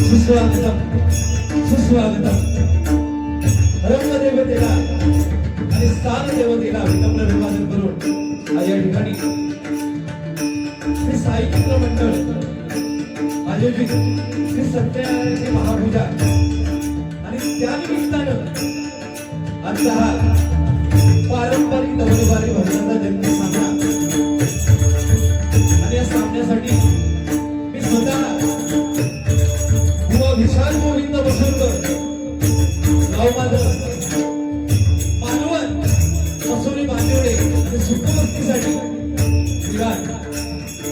सुस्वागतम सुस्वागतम रंगदेवतेला आणि स्थान देवतेला विनम्र अभिवादन करून या ठिकाणी श्री साई चित्र मंडळ आयोजित श्री सत्यनारायण महापूजा आणि त्या निमित्तानं आजचा हा पारंपरिक नवरवारी भजनाचा जन्म सामना आणि या सामन्यासाठी मी स्वतः विशाल गोविंद बसवकर गाव माझं मालवण कसोली बांदिवडे आणि सुखवस्तीसाठी विराट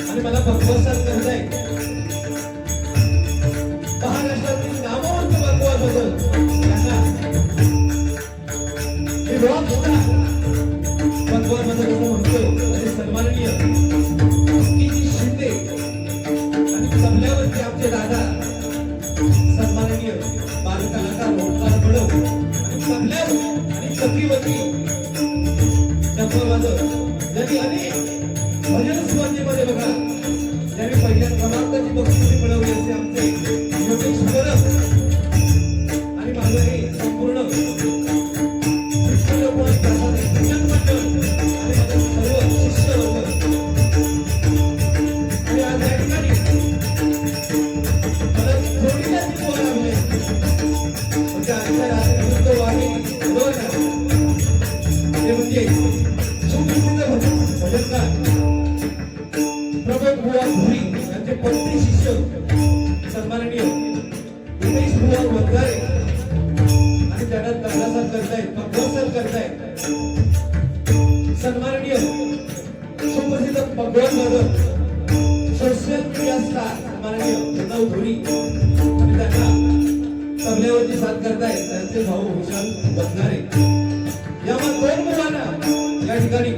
आणि मला भगवंत करताय महाराष्ट्रातील नामवंत भगवंत यांना हे रॉकस्टार भगवंत कसं म्हणतो आणि सन्माननीय शिंदे आणि कमल्यावरती आमचे दादा सन्माननीय बालकलाकार ओंकार बडव आणि कमल्यावर आणि चक्रीवती जगवाद यांनी अनेक भजन स्पर्धेमध्ये बघा ज्यांनी पहिल्या क्रमांकाची बक्षिसे मिळवली असे आमचे योगेश परब आणि माझं हे संपूर्ण सन्माननीय उमेश बुवा वंजारे आणि त्यांना दादासाहेब करतायत भगवंत करतायत सन्माननीय सुप्रसिद्ध भगवान मदर सोशल मीडिया स्टार सन्माननीय उद्धव धोरी आणि त्यांना तबल्यावरती साथ करतायत त्यांचे भाऊ विशाल वंजारे या दोन मुलांना या ठिकाणी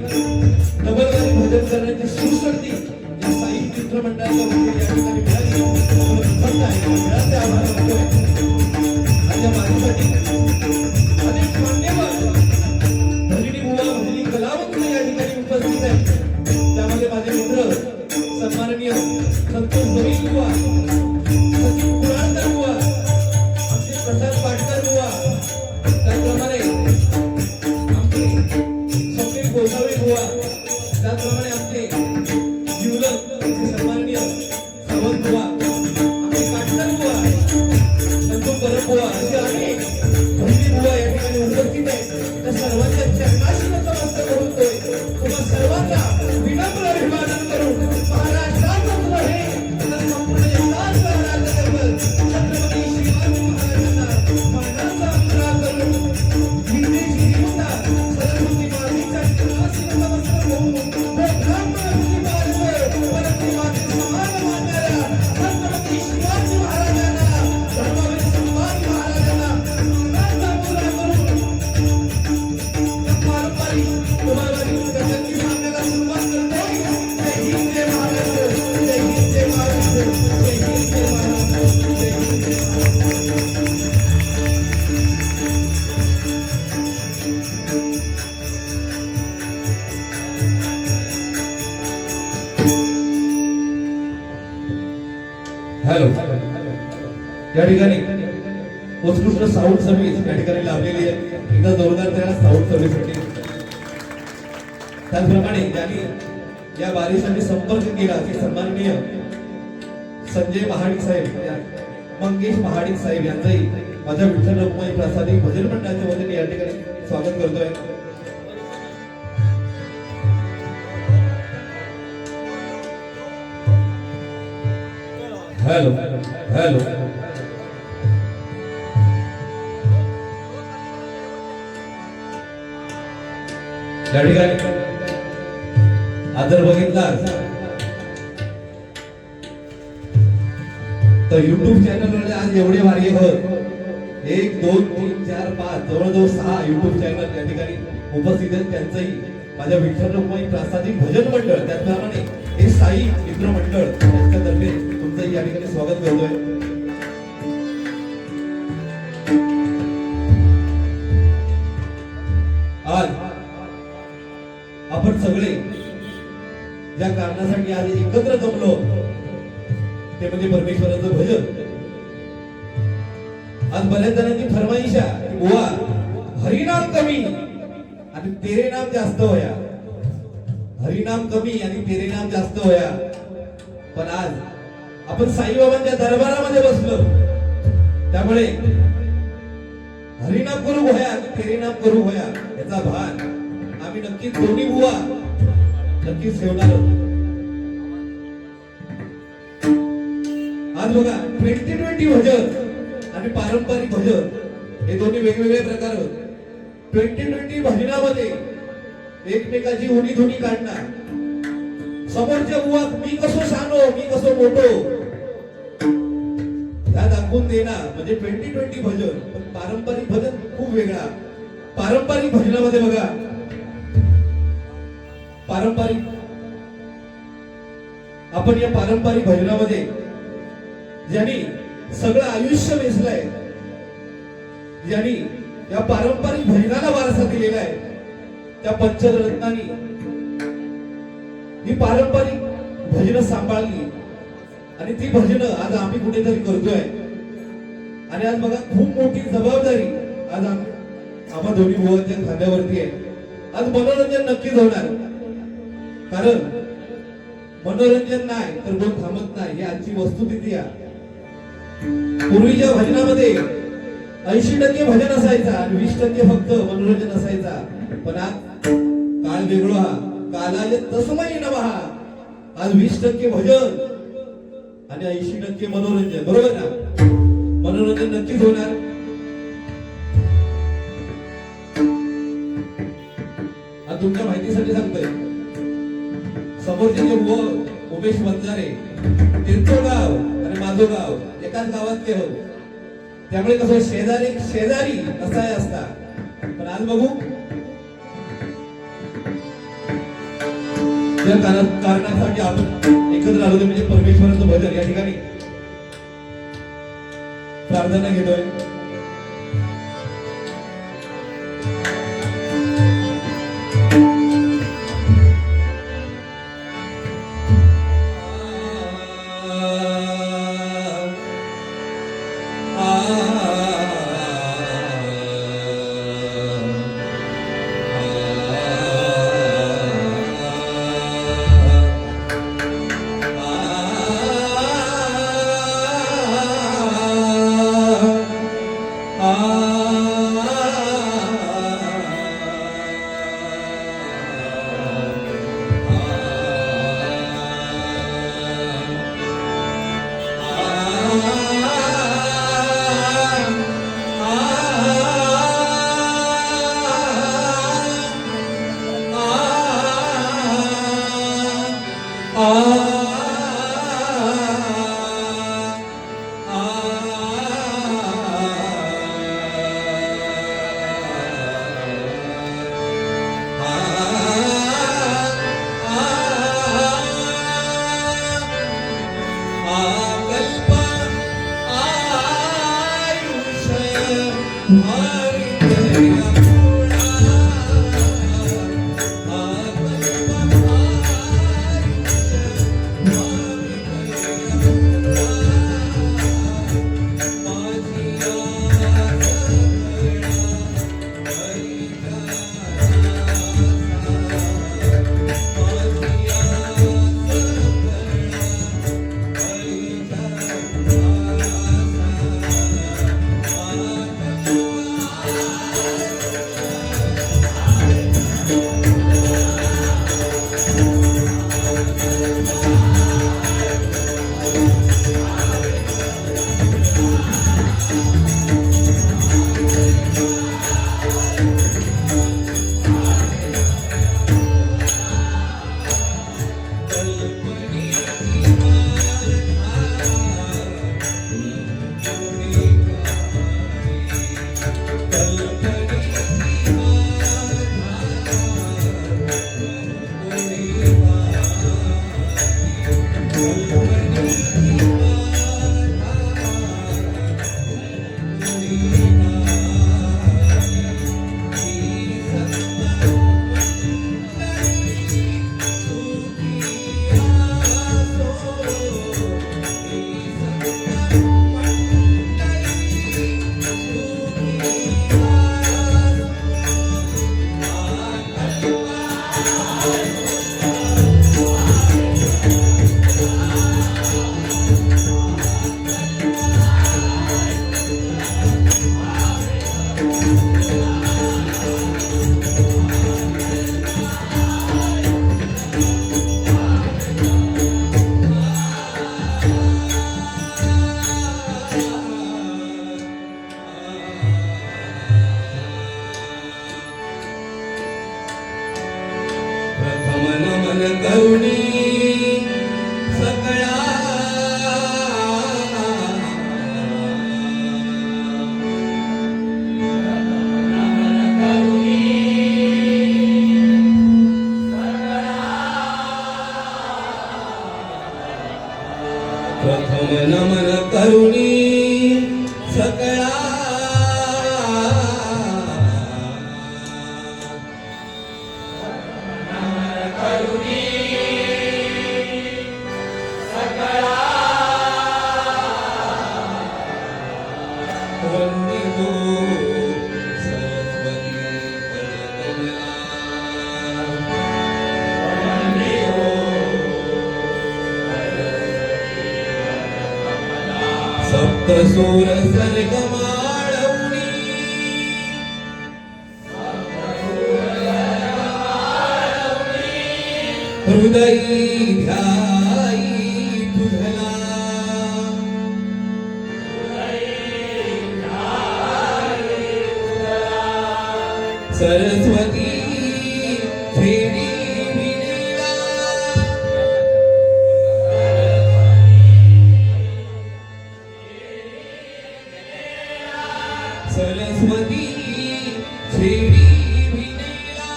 डबलवारी भजन करण्याची त्यांची शिवशक्ती या साई मित्रमंडळाच्या वतीने या ठिकाणी मिळाली. प्रथम आहे मिळाले आभार मानतोय. माझ्या माझ्यासाठी अनेक मान्यवर भगिनी बुवा भगिनी कलावंत या ठिकाणी उपस्थित आहेत. त्यामध्ये माझे मित्र सन्माननीय संतोष जोरी बुवा, सचिन कुराळकर बुवा, आमचे प्रसाद पाटकर बुवा, त्याचप्रमाणे आमचे स्वप्नील गोसावी बुवा, त्याचप्रमाणे आमचे जीवलक सन्माननीय सावंत बुवा, आमचे काटकर बुवा, संतोष परब बुवा, असे अनेक भगिनी बुवा या ठिकाणी उपस्थित आहेत. त्या सर्वांच्या चरणाशी नतमस्तक होतोय. तुम्हा सर्वांना विनम्र अभिवादन करून महाराष्ट्रातच नव्हे तर संपूर्ण जगात राज्यकर्मल छत्रपती शिवाजी महाराजांना मानाचा मुजरा करून हिंदीची देवता सरस्वती मातेच्या चरणाशी नतमस्तक होऊन ब्रह्मणची मार्ग परंतु माते समान मानणाऱ्या छत्रपती शिवाजी महाराजांना धर्मवीर संभाजी महाराजांना मानाचा मुजरा करून पारंपरिक तुम्हाला गणपती सांगण्याला सुरुवात करतोय. जय हिंद जय महाराष्ट्र, जय हिंद जय महाराष्ट्र, जय हिंद जय महाराष्ट्र, जय हिंद जय महाराष्ट्र. हॅलो, या ठिकाणी उत्कृष्ट साऊंड सर्व्हिस या ठिकाणी लाभलेली आहे. एकदा जोरदार त्या साऊंड सर्व्हिससाठी. त्याचप्रमाणे ज्यांनी या वारीसाठी संपर्क केला ते सन्माननीय संजय महाडिक साहेब, मंगेश महाडिक साहेब यांचंही माझ्या विठ्ठल रखुमाई प्रसादी भजन मंडळाच्या वतीने या ठिकाणी स्वागत करतोय. हॅलो हॅलो, या ठिकाणी आदर बघितला तर युट्यूब चॅनलवर आज एवढे वारी होत. 1 2 3 4 5 जवळजवळ 6 युट्यूब चॅनल या ठिकाणी उपस्थित आहेत. त्यांचंही माझ्या विठ्ठल रखुमाई प्रासादिक भजन मंडळ त्याचप्रमाणे हे साई मित्र मंडळ यांच्यातर्फे तुमचंही या ठिकाणी स्वागत करतोय. आज आपण सगळे ज्या कारणासाठी आज एकत्र जमलो ते म्हणजे परमेश्वराचं भजन. आज बऱ्याच जणांची फरमाईश आहे की बुवा हरिनाम कमी आणि तेरे नाम जास्त होया. हरिनाम कमी आणि तेरे नाम जास्त होया. पण आज आपण साईबाबांच्या दरबारामध्ये बसलो त्यामुळे हरिनाम करू होया आणि तेरे नाम करू होया याचा भान आम्ही नक्कीच दोन्ही बुवा नक्कीच ठेवणार. आज बघा 2020 भजन आणि पारंपरिक भजन हे दोन्ही वेगवेगळे प्रकार होते. 2020 भजनामध्ये एकमेकाची उनी धुनी काढणार, समोरच्या बुवा मी कसो सानो मी कसो मोठो ह्या दाखवून देणार म्हणजे 2020 भजन. पण पारंपरिक भजन खूप वेगळा. पारंपरिक भजनामध्ये बघा आपण या पारंपरिक भजनामध्ये ज्यांनी सगळं आयुष्य वेचलंय, ज्यांनी या पारंपरिक भजनाला वारसा दिलेला आहे त्या पंचरत्नांनी ही पारंपरिक भजनं सांभाळली आणि ती भजनं आज आम्ही कुठेतरी करतोय. आणि आज बघा खूप मोठी जबाबदारी आज आम्हा दोन्ही बुवांच्या खांद्यावरती आहे. आज मनोरंजन नक्कीच होणार, कारण मनोरंजन नाही तर कोण थांबत नाही ही आजची वस्तुस्थिती आहे. पूर्वीच्या भजनामध्ये 80% भजन असायचा आणि 20% फक्त मनोरंजन असायचा. पण आज काळ वेगळा, कालाय तस्मै नमः. आज 20% भजन आणि 80% मनोरंजन, बरोबर ना? मनोरंजन नक्कीच होणार. आज तुमच्या माहितीसाठी सांगतोय, समोरचे जे उमेश वंजारे त्यांचं गाव आणि माझं गाव एकाच गावातले हो, त्यामुळे कसं शेजारी असाय असता. पण आज बघू ज्या कारणासाठी आपण एकत्र आलो ते म्हणजे परमेश्वराचं भजन. या ठिकाणी प्रार्थना घेतोय. प्रथम नमन करुणी सकळा सप्तसूर सर्ग माळवणी हृदयी ध्यायी तुझला सरस्वती छेडी विनेला सरस्वती छेडी विनेला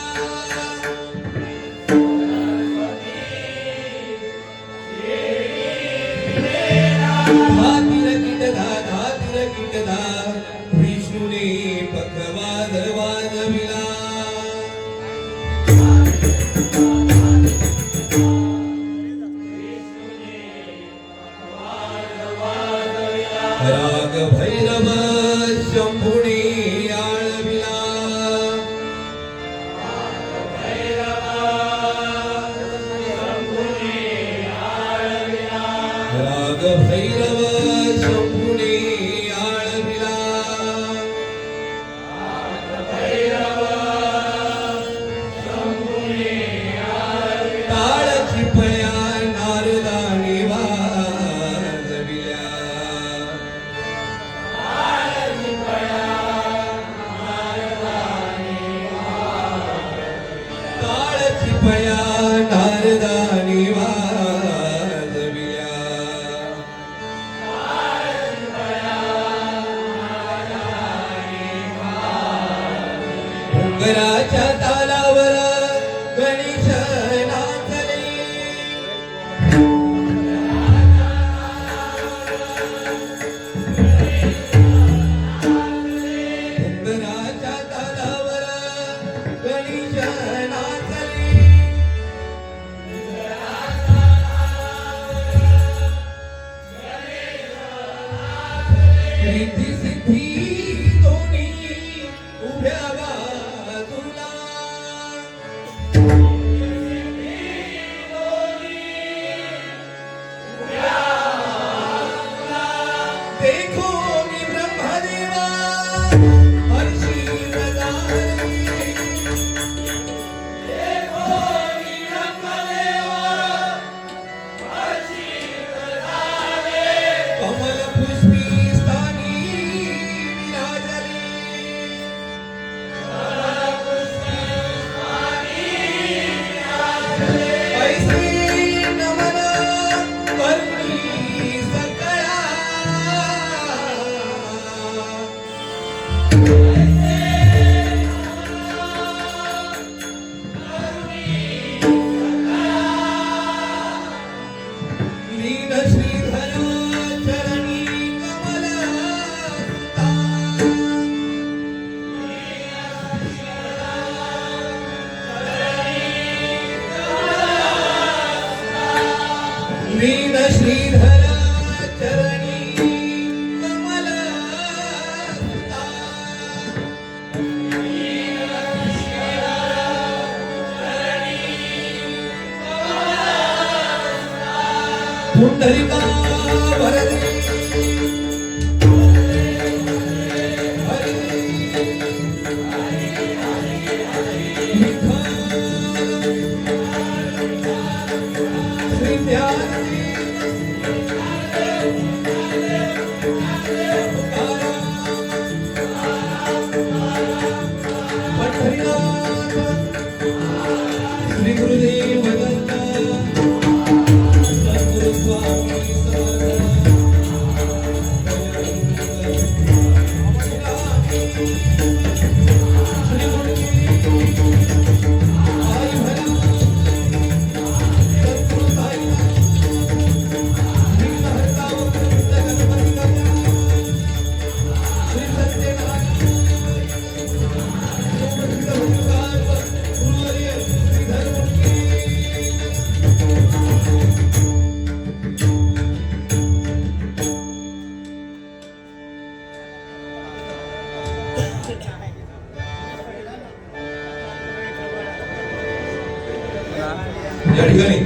राग भैरव शंभुनी आळविला राग भैरव शंभुनी आळविला ताळची फळ्या नारदानी वाजविल्या ताळची फळ्या नारदानी वाजविल्या घराच्या तालावर गणेश नाचले घराच्या तालावर गणेश नाचले रिद्धी सिद्धी दोन्ही उभ्या बाजूला देखो मी ब्रह्मदेवा हर्षी प्रदानी देखो मी ब्रह्मदेवा हर्षी प्रदानी कमल पुष्पी स्थानी विराजले कमल पुष्पी स्थानी विराजले ऐसे नमन करणी सकळा लीन श्रीधर चरणी कमल लीन श्रीधर चरणी कमल पुंडलिका वरदे श्री गुरुदेव दत्त सद्गुरु स्वामी या ठिकाणी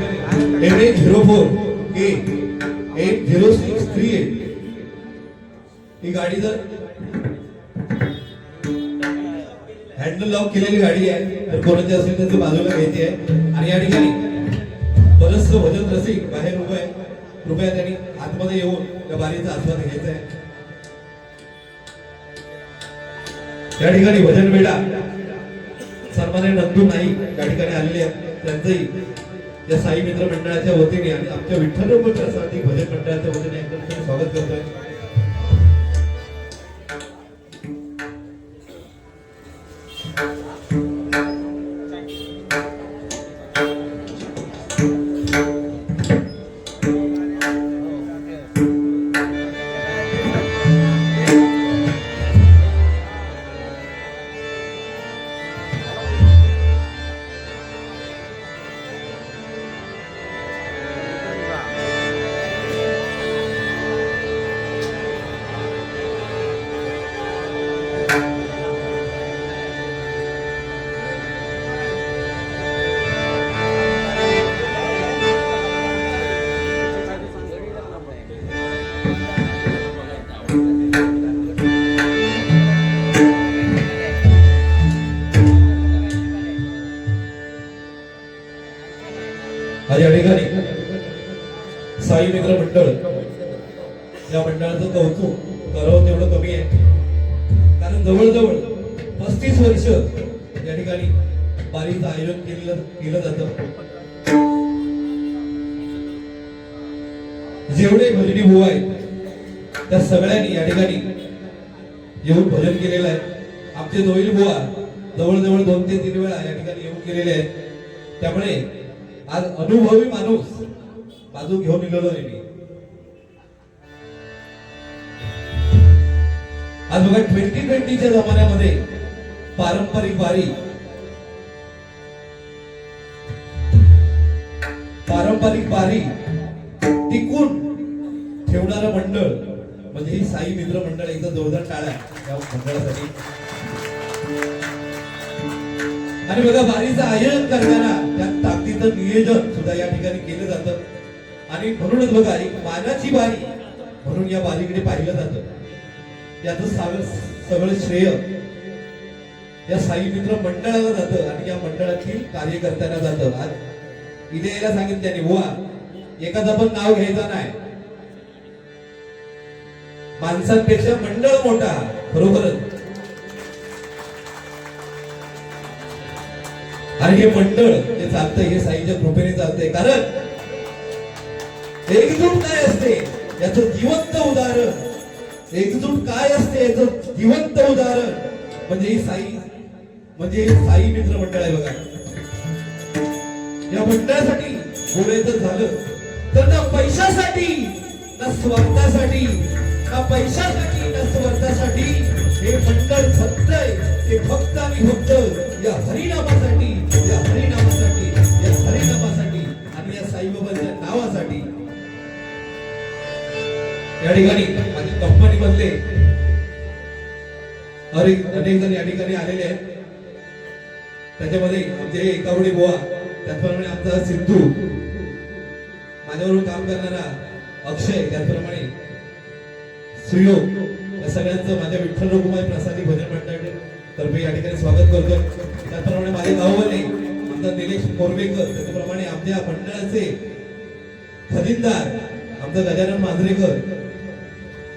MH04 के 80638 ही गाडी जर हँडल लॉक केलेली गाडी आहे तर कोणाची असेल तर ती बाजूला घ्यायची आहे आणि या ठिकाणी बरंच भजन रसिक बाहेर उभं आहे कृपया त्यांनी आतमध्ये येऊन त्या बारीचा आस्वाद घ्यायचा आहे या ठिकाणी भजन बेडा सन्मान्य नंदू नाईक या ठिकाणी आलेले आहेत त्यांचंही या साई मित्र मंडळाच्या वतीने आणि आमच्या विठ्ठल प्रसादी भजन मंडळाच्या वतीने एकदम स्वागत करतोय आज या ठिकाणी साई मित्र मंडळ या मंडळाचं कौतुक करावं तेवढं कमी आहे. कारण जवळजवळ 35 वर्ष या ठिकाणी वारीचं आयोजन केलं जातं. जेवढे भजनी भाऊ आहेत त्या सगळ्यांनी या ठिकाणी येऊन भजन केलेलं आहे. आमचे दोईल बुवा जवळजवळ 2 ते 3 वेळा या ठिकाणी येऊन गेलेले आहेत. त्यामुळे आज अनुभवी माणूस बाजू घेऊन निघालो आहे मी. आज बघा 2020च्या जमान्यामध्ये पारंपरिक वारी टिकून ठेवणारं मंडळ म्हणजे ही साई मित्र मंडळ. एकदा जोरदार टाळ्या या मंडळासाठी. आणि बघा वारीचं आयोजन करताना त्या ताकदीचं नियोजन सुद्धा या ठिकाणी केलं जातं. आणि म्हणूनच बघा एक मानाची वारी म्हणून या वारीकडे पाहिलं जातं. याचं सगळं श्रेय या साई मित्र मंडळाला जातं आणि या मंडळातील कार्यकर्त्यांना जातं. आज इथे यायला सांगितलं त्यांनी बुवा एखादा पण नाव घ्यायचं नाही. माणसांपेक्षा मंडळ मोठा. बरोबरच. आणि हे मंडळ जे चालतंय हे साईच्या कृपेने चालतंय. कारण एकजूट काय असते याचं जिवंत उदाहरण. एकजूट काय असते याचं जिवंत उदाहरण म्हणजे ही साई मित्र मंडळ आहे. बघा या मंडळासाठी बोलायचं झालं तर ना पैशासाठी ना स्वार्थासाठी हे मंडळ जगतंय. ते फक्त आणि फक्त या हरिनामासाठी आणि या साईबाबांच्या नावासाठी. या ठिकाणी माझी कंपनी मधले अनेक जण या ठिकाणी आलेले आहेत. त्याच्यामध्ये आमचे एकावडी बुवा, त्याचप्रमाणे आमचा सिद्धू, माझ्याबरोबर काम करणारा अक्षय, त्याचप्रमाणे सुयोग, या सगळ्यांचं माझ्या विठ्ठल रघुमाई प्रसादी भजन मंडळ तर्फे या ठिकाणी स्वागत करतो. त्याचप्रमाणे माझे गाववाले आमचा निलेश कोरवेकर, त्याचप्रमाणे आमच्या मंडळाचे खजिनदार आमचा गजानन मांजरेकर,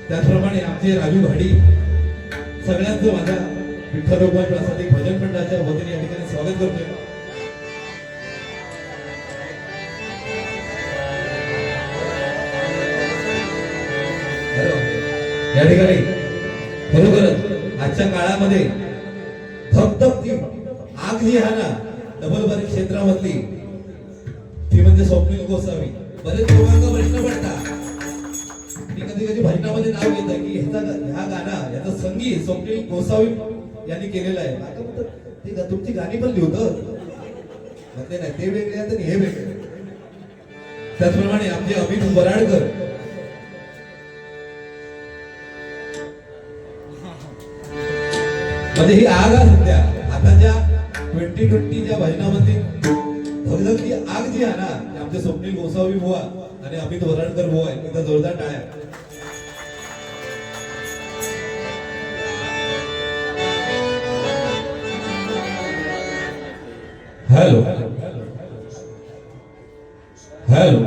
त्याचप्रमाणे आमचे राजू भाडी, सगळ्यांचं माझ्या विठ्ठल रघुमाई प्रसादी भजन मंडळाच्या वतीने या ठिकाणी स्वागत करतोय. या ठिकाणी खरोखरच आजच्या काळामध्ये धगधगती आग जी आहे ना डबलबारी क्षेत्रामधली ती म्हणजे स्वप्नील गोसावी. बरेच लोकांना प्रश्न पडतात. मी कधी भजनामध्ये नाव घेत आहे की ह्या गाणं याचं संगीत स्वप्नील गोसावी यांनी केलेलं आहे. ते तुमची गाणी पण लिहत नाही, ते वेगळे आहेत आणि हे वेगळे. त्याचप्रमाणे आमचे अमित बराडकर, म्हणजे ही आग आहे सध्या आताच्या 2020च्या भजनामध्ये धगधगती आग जी आहे ना आमचे स्वप्नील गोसावी बुवा आणि अमित वराडकर बुवा आहे. एकदा जोरदार टाळ्या. हॅलो हॅलो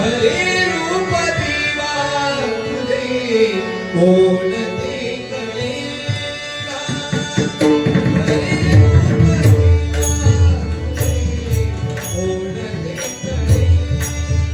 हरे रूप देवा तुझे कोण ते कळेना हरे रूप देवा तुझे कोण ते कळेना तू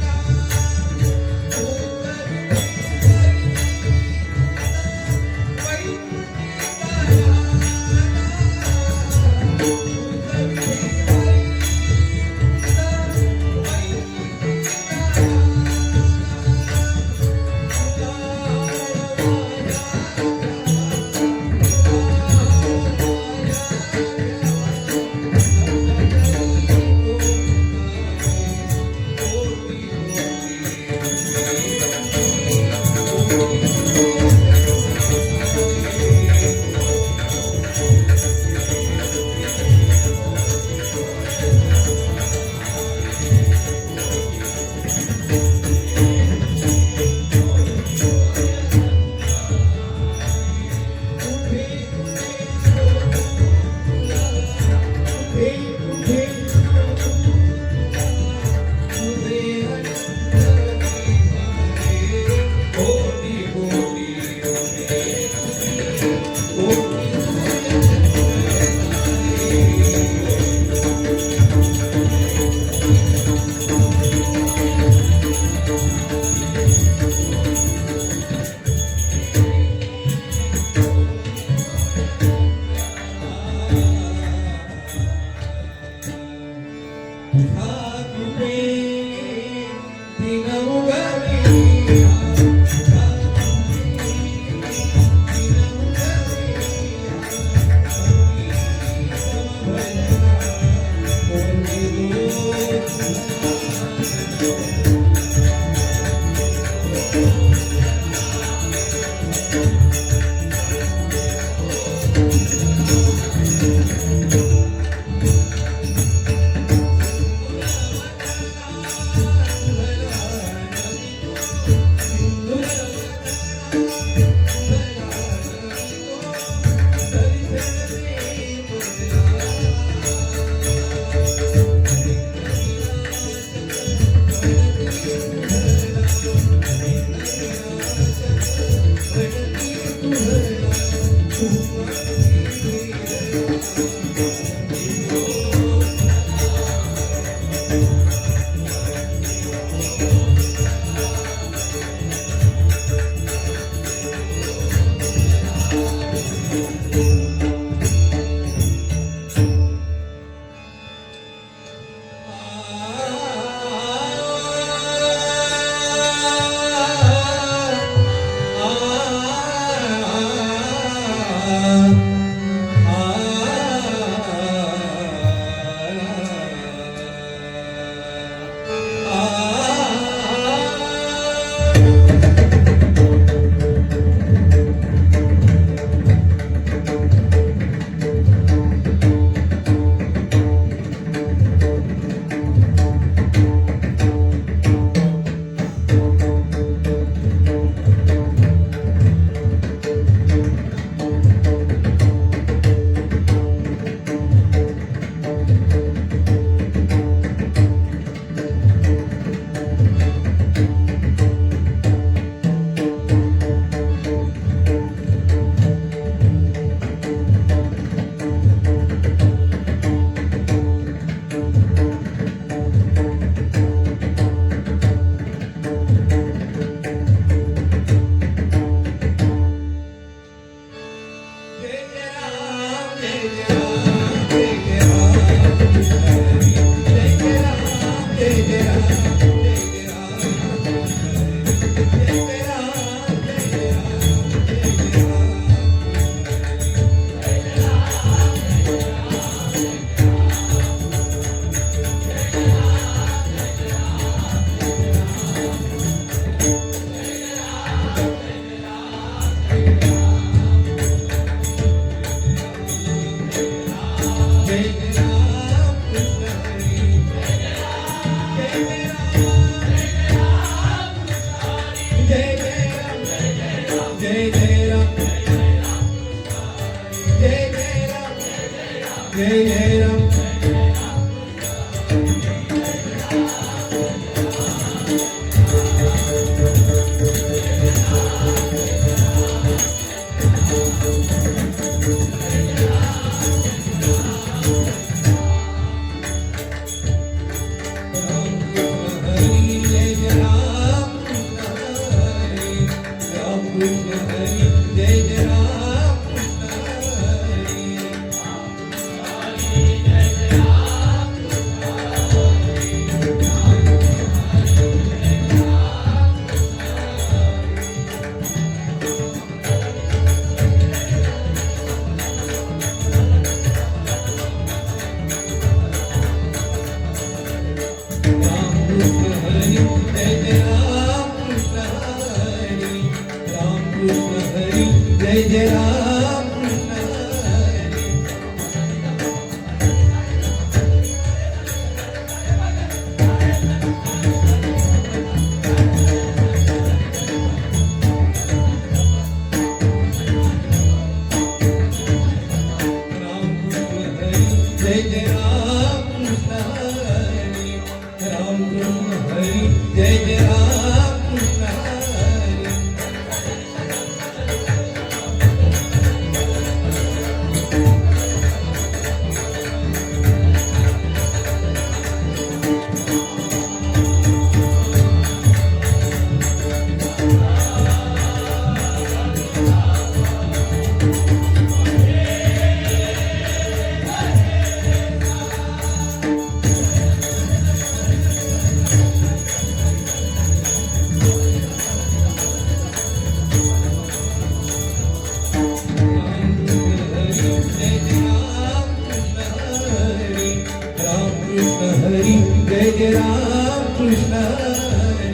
राम कृष्ण हरी.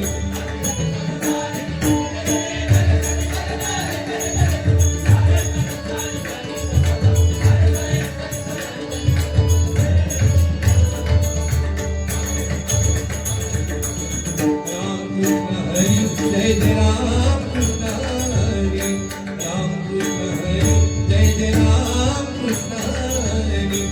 जय जय राम कृष्ण हरी. राम कृष्ण हरी. जय जय राम कृष्ण हरी.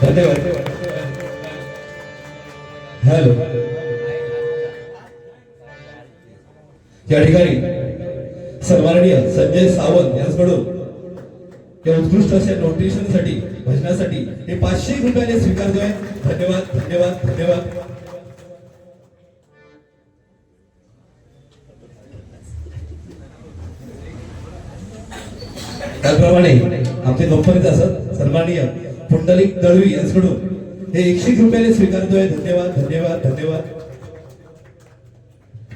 धन्यवाद. हॅलो. या ठिकाणी सन्माननीय संजय सावंत यांच्याकडून या उत्कृष्ट अशा नोटिशनसाठी भजनासाठी हे 500 रुपयाने स्वीकारतोय. धन्यवाद धन्यवाद धन्यवाद. त्याप्रमाणे आमचे कंपनीत असत सन्माननीय पुंडलिक दळवी यांच्याकडून हे 101 रुपयाने स्वीकारतोय. धन्यवाद धन्यवाद धन्यवाद.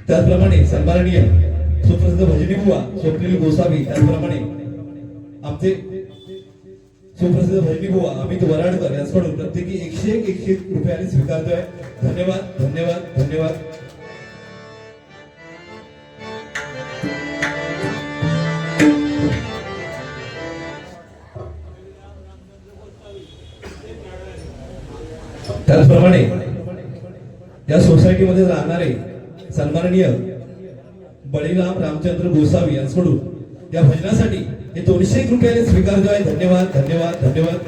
त्याचप्रमाणे सन्माननीय सुप्रसिद्ध भजनी बुवा स्वप्नील गोसावी त्याचप्रमाणे आमचे सुप्रसिद्ध भैनी बुवा अमित वराडकर यांच्याकडून प्रत्येकी 101 रुपयाने स्वीकारतोय. धन्यवाद धन्यवाद धन्यवाद. त्याचप्रमाणे या सोसायटीमध्ये राहणारे सन्माननीय बळीराम रामचंद्र गोसावी यांच्याकडून या भजनासाठी हे 201 रुपयाने स्वीकारतोय. धन्यवाद धन्यवाद धन्यवाद.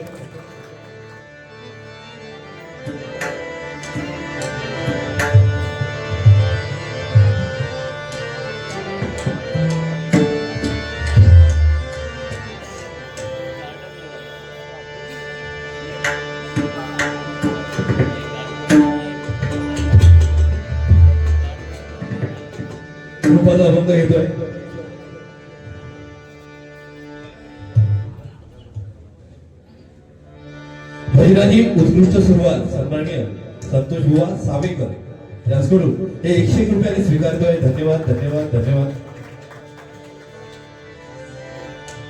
कृपाचा अभंग घेतोय. भजनाची उत्कृष्ट सुरुवात सन्माननीय संतोष बुवा सावेकर यांच्याकडून हे 101 रुपयाने स्वीकारतोय. धन्यवाद धन्यवाद धन्यवाद.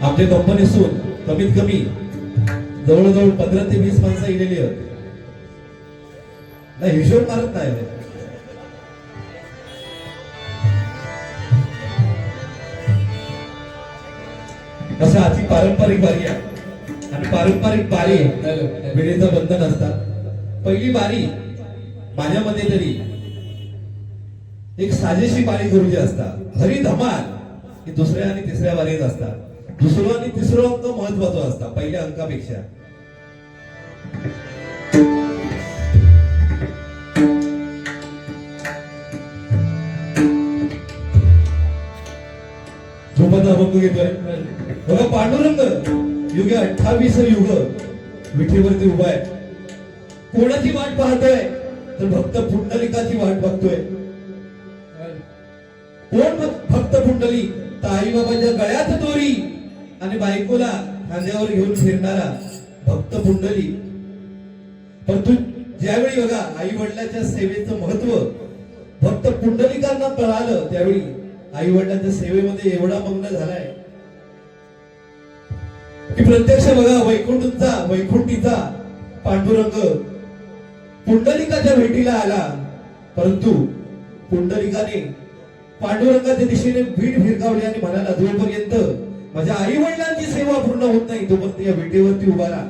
आमच्या कंपनीतून कमीत कमी जवळजवळ 15 ते 20 माणसं इलेली आहेत. नाही हिशोब मारत नाही. कसं आजची पारंपरिक बारी आहे आणि पारंपरिक बारी वेळेचं बंधन असतात. पहिली बारी माझ्यामध्ये तरी एक साजेशी बारी करूची असतात. हरी धमाल ही दुसऱ्या आणि तिसऱ्या बारीत असतात. दुसरं आणि तिसरं अंक महत्वाचा असतात पहिल्या अंकापेक्षा. झोपाचा अभंग घेतोय. बघा पांडुरंग युगे 28 युग विठेवरती उभा आहे. कोणाची वाट पाहतोय तर भक्त पुंडलिकाची वाट बघतोय. कोण भक्त पुंडलिक तर आई बाबाच्या गळ्यात दोरी आणि बायकोला खांद्यावर घेऊन फिरणारा भक्त पुंडलिक. परंतु ज्यावेळी बघा आई वडिलांच्या सेवेचं महत्व भक्त पुंडलिकांना कळालं त्यावेळी आई वडिलांच्या सेवेमध्ये एवढा मग्न झालाय की प्रत्यक्ष बघा वैकुंठीचा पांडुरंग पुंडलिकाच्या भेटीला आला. परंतु पुंडलिकाने पांडुरंगाच्या दिशेने भीड भिरकावली आणि म्हणाला जोपर्यंत माझ्या आई वडिलांची सेवा पूर्ण होत नाही तोपर्यंत या भेटीवरती उभा राहा.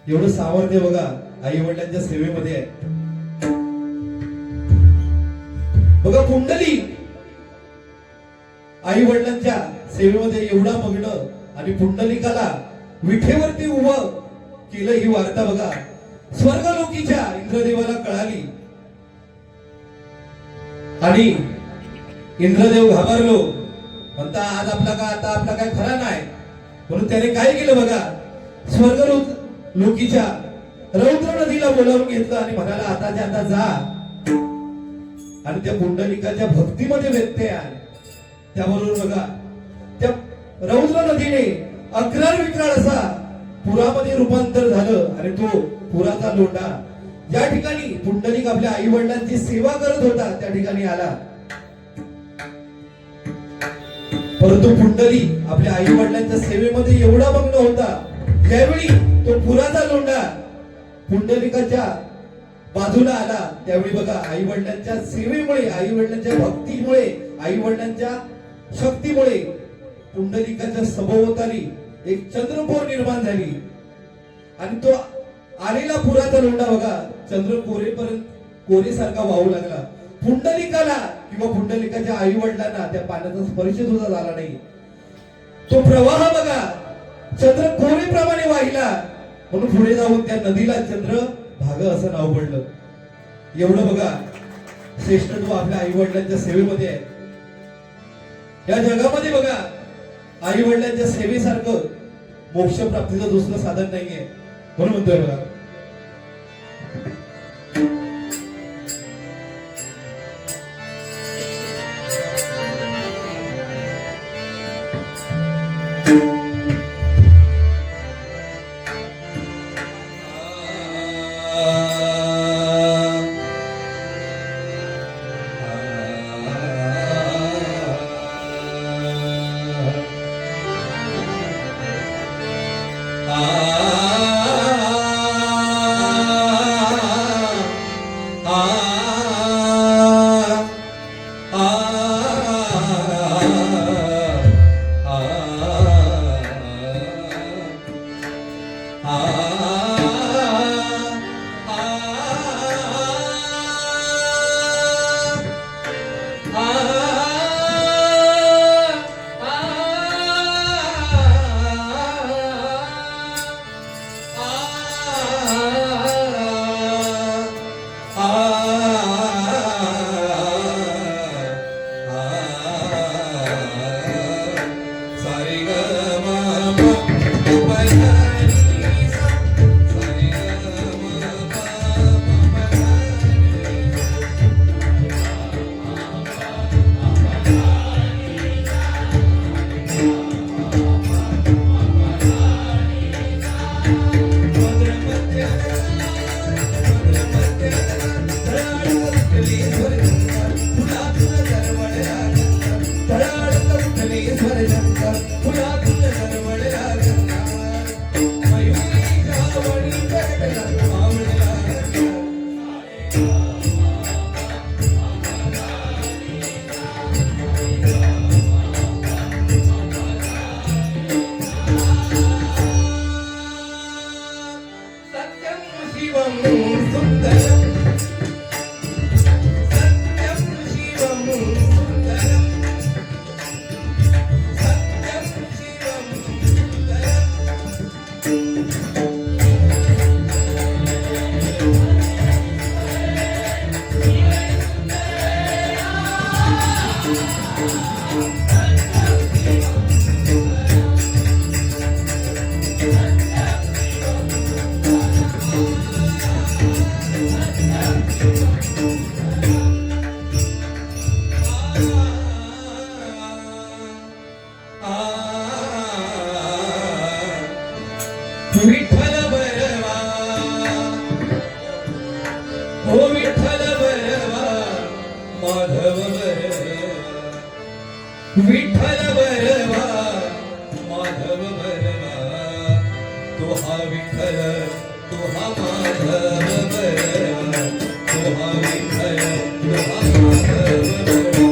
एवढं सामर्थ्य बघा आई वडिलांच्या सेवेमध्ये आहे. बघा पुंडलिक आई वडिलांच्या सेवेमध्ये एवढा मग्न आणि पुंडलिकाला विठेवरती उभं केलं ही वार्ता बघा स्वर्गलोकीच्या इंद्रदेवाला कळाली आणि इंद्रदेव घाबरलो. म्हणता आज आपला काय खरा नाही. म्हणून त्याने काय केलं बघा स्वर्गलोकीच्या रौद्र नदीला बोलावून घेतलं आणि म्हणाला आताच्या आता जा. आणि त्या पुंडलिकाच्या भक्तीमध्ये व्यत्यय आले. त्याबरोबर बघा त्या रौद्र नदीने अक्रार विक्राळ असा पुरामध्ये रूपांतर झालं आणि तो पुराचा लोंढा ज्या ठिकाणी पुंडलिक आपल्या आई वडिलांची सेवा करत होता त्या ठिकाणी आला. परंतु पुंडलिक आपल्या आई वडिलांच्या सेवेमध्ये एवढा मग्न होता ज्यावेळी तो पुराचा लोंढा पुंडलिकाच्या बाजूला आला त्यावेळी बघा आई वडिलांच्या सेवेमुळे आई वडिलांच्या भक्तीमुळे आई वडिलांच्या शक्तीमुळे पुंडलिकाच्या सभोवताली एक चंद्रकोर निर्माण झाली आणि तो आलेला पुराचा लोंढा बघा चंद्र कोरेसारखा वाहू लागला. पुंडलिकाला किंवा पुंडलिकाच्या आई वडिलांना त्या पाण्याचा स्पर्श सुद्धा झाला नाही. तो प्रवाह बघा चंद्र कोरेप्रमाणे वाहिला म्हणून पुढे जाऊन त्या नदीला चंद्र भाग असं नाव पडलं. एवढं बघा श्रेष्ठत्व आपल्या आई वडिलांच्या सेवेमध्ये आहे. या जगामध्ये बघा आई वडिलांच्या सेवेसारखं मोक्ष प्राप्तीचं दुसरं साधन नाहीये. म्हणून म्हणतोय बघा उठले स्वर्गंगा फुलातून दरवळला गंगा तळाडत उठले स्वर्गंगा फुलातून दरवळला गंगा मयुरीच्या वळी पेटला मावळला गंगा शिवम सुंदरम सत्यम शिवम सुंदरम सत्यम शिवम विठ्ठल बरवा हो विठ्ठल बरवा माधव बरवा विठ्ठल बरवा माधव बरवा तो हा विठ्ठल तो हा माधव बरवा तो हा विठ्ठल तो हा माधव बरवा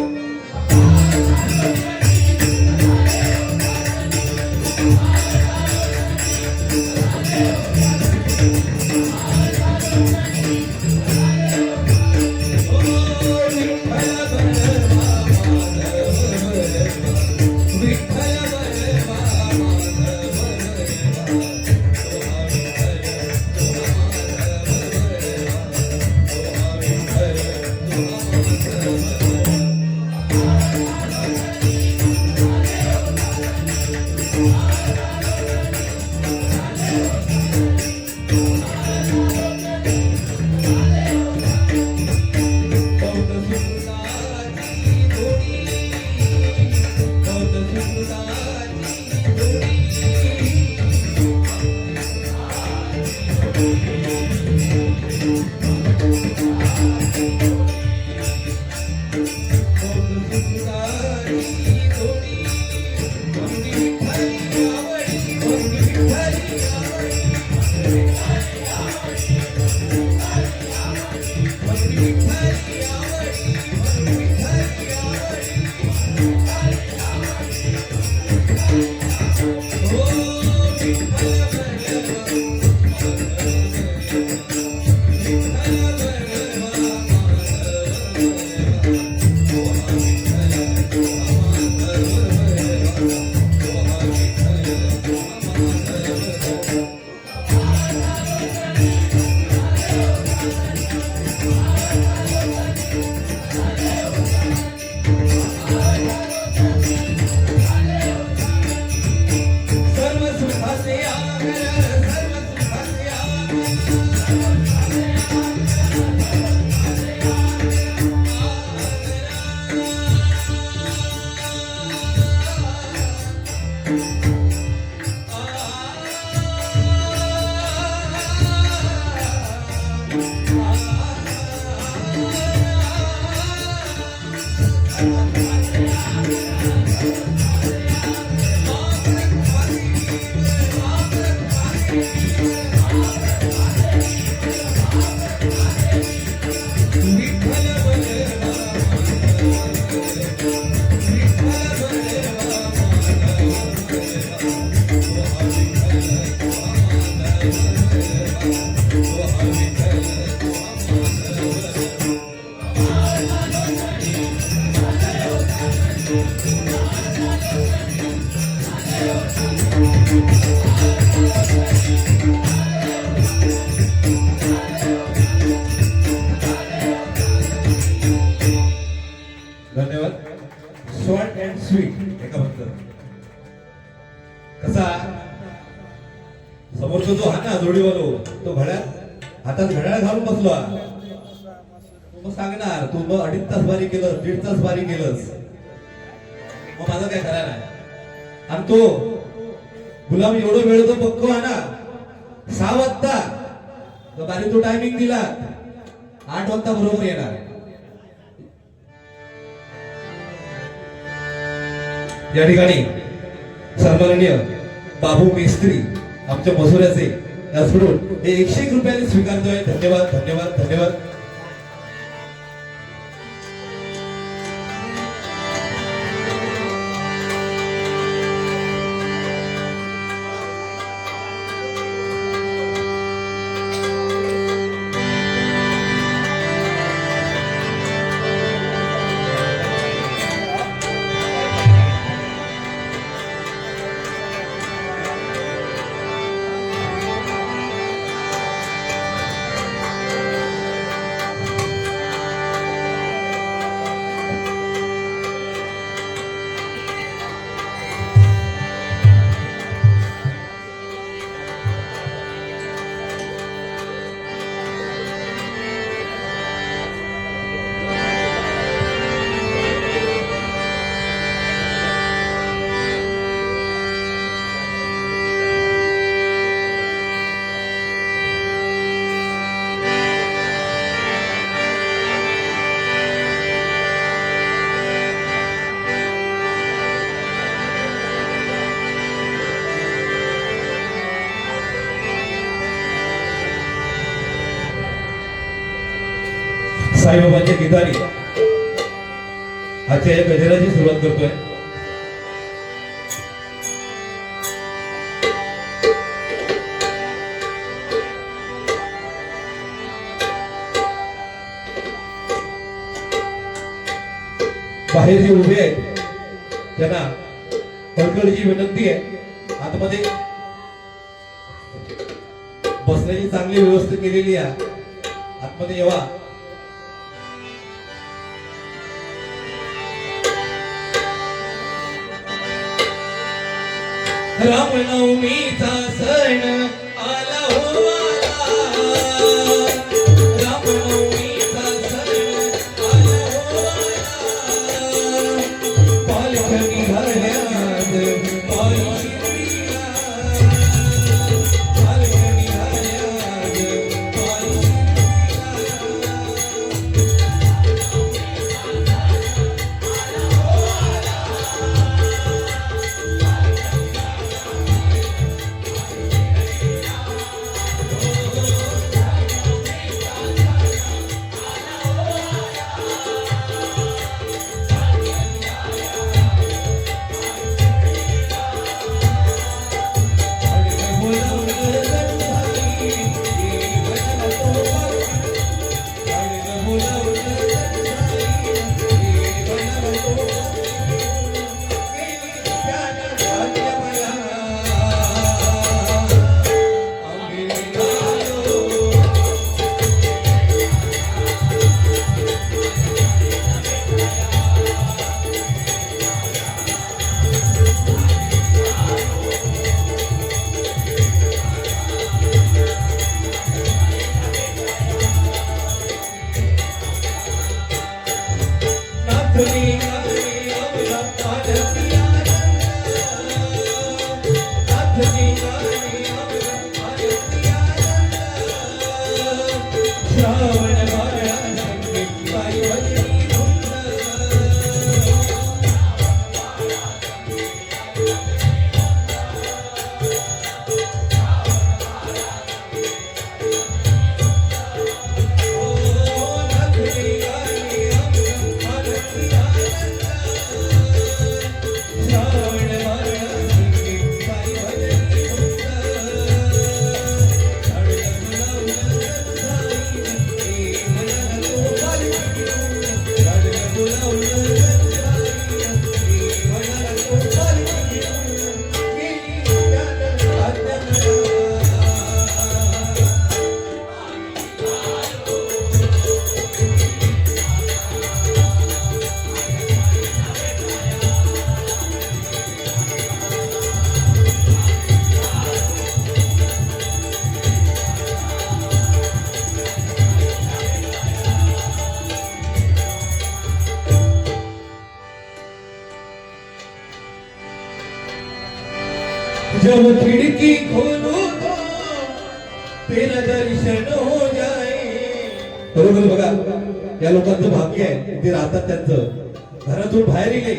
धन्यवाद. शॉर्ट अँड स्वीट एका फक्त कसा समोरचा जो हा ना जोडीवालो तो घड्याळ हातात घड्याळ घालून बसलो. मग सांगणार तू मग 2.5 तास बारी केलंस 1.5 तास बारी केलंस मग माझं काय खरं नाही. आणि तो गुलाम एवढं वेळ तो पक्को आहे ना 6 वाजता बारी तो टायमिंग दिला 8 वाजता बरोबर येणार. या ठिकाणी सन्माननीय बाबू मिस्त्री आमच्या मसुऱ्याचे याचकडून हे 101 रुपयाने स्वीकारतोय. धन्यवाद धन्यवाद धन्यवाद. साईबाबांच्या गीताने आजच्या या गजराची सुरुवात करतोय. बाहेर जे उभे आहेत त्यांना कळकळीची विनंती आहे, आतमध्ये बसण्याची चांगली व्यवस्था केलेली आहे, आतमध्ये येवा. रामनवमीचा सण आला हो आला, रामनवमीचा सण आला हो आला, पालखी निघाल्यात पायी शिर्डीला, पालखी निघाल्यात पायी जब खिड़की खोलो तो तेरा दर्शन हो जाए. बरोबर बघा, या लोकांचं भाग्य आहे, ते राहतात त्यांचं. घरातून बाहेर गेले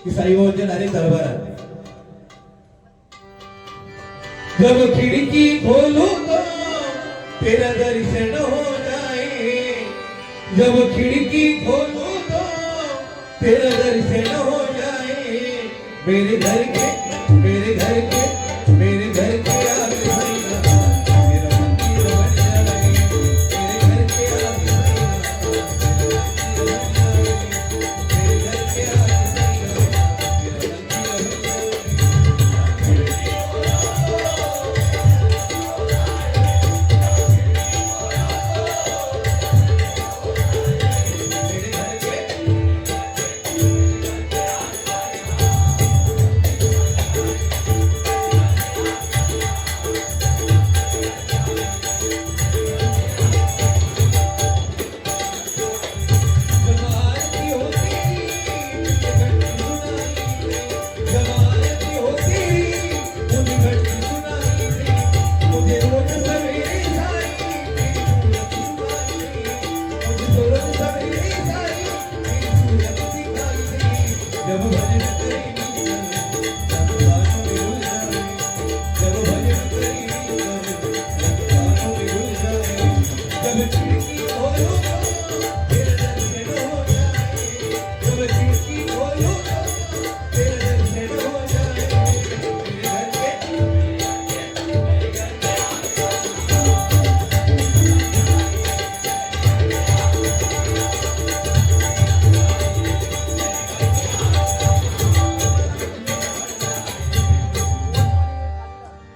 की साईबाबांच्या डायरेक्ट दरबारात जब खिड़की खोलूं तो तेरा दर्शन हो जाए, जब खिड़की खोलूं तो तेरा दर्शन हो जाए, मेरे घर के मेरे घर के मेरे घर के आगे भैया तेरा मंदिर बन जाए, मेरे घर के आगे भैया मेरे घर के आगे भैया तेरा मंदिर बन जाए।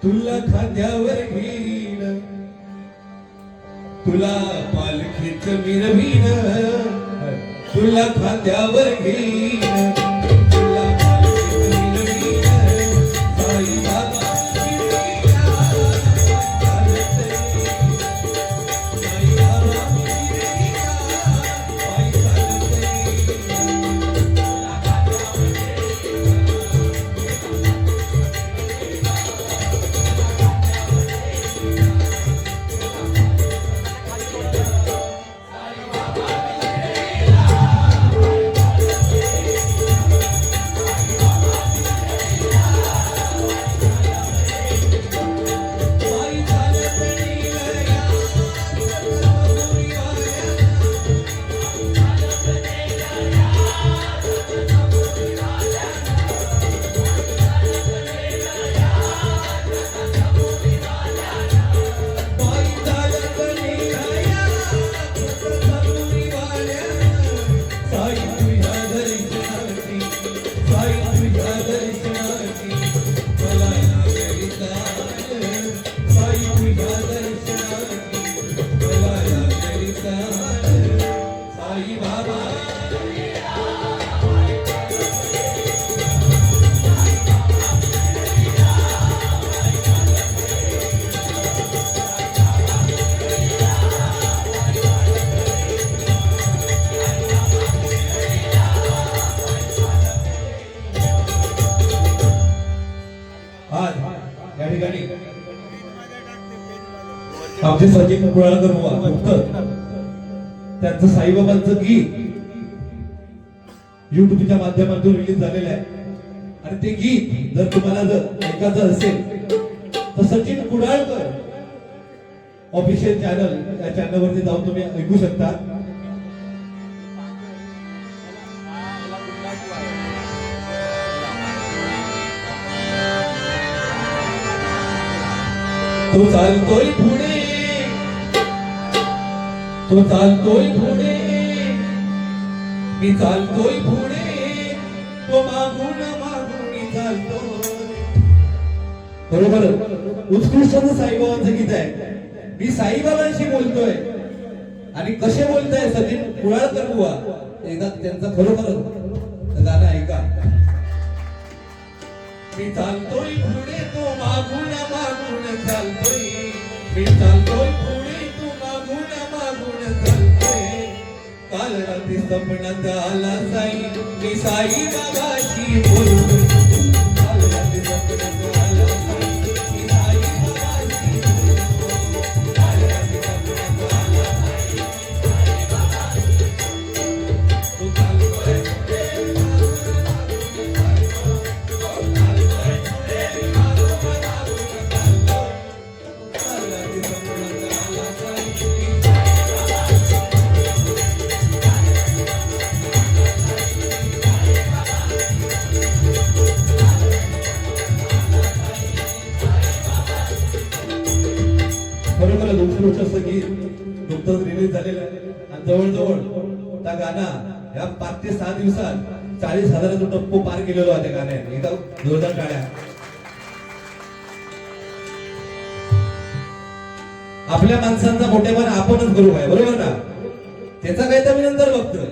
तुला खांद्यावर घेईन, तुला पालखीत मिरवीन, तुला खांद्यावर घेईन, तुला पालखीत मिरवीन, साई बाबा मिरवीना, साई बाबा मिरवीना, पायी चालते. या ठिकाणी आमचे सचिन कुळाळकर त्यांचं साईबाबांचं गीत युट्यूबच्या माध्यमातून रिलीज झालेलं आहे आणि ते गीत जर तुम्हाला जर ऐकायचं असेल तर सचिन कुडाळकर ऑफिशियल चॅनल या चॅनलवरती जाऊन तुम्ही ऐकू शकता. तो चालतोय पुढे, तो चालतोय पुढे, मी चालतोय पुढे, तो मागून मागून चालतोय. बरोबर उत्कृष्ट साईबाबांचं गीत आहे. मी साईबाबांशी बोलतोय आणि कसे बोलताय सचिन कुळाळकर बुवा एकदा त्यांचं खरोखर गाणं ऐका. मी चालतोय पुढे तो मागून मागून चालतोय, मी चालतोय पुढे तू मागून मागून चालतोय. काल रात्री स्वप्नात आला साई, मी साई बाबाशी बोलतोय. काल रात्री स्वप्नात आला साई, मी साई बाबाशी बोलतोय. काल रात्री स्वप्नात आला साई, साई बाबाशी बोलतोय. तू चालतोय पुढे मागून मागून त्या गाणा या 5 ते 6 दिवसात 40,000चा टप्पो पार केलेलो आहे त्या गाण्याने. एकदा जोरदार टाळ्या. आपल्या माणसांचा मोठेपणा आपणच करू आहे, बरोबर ना? त्याचा काय तर मी नंतर बघतोय.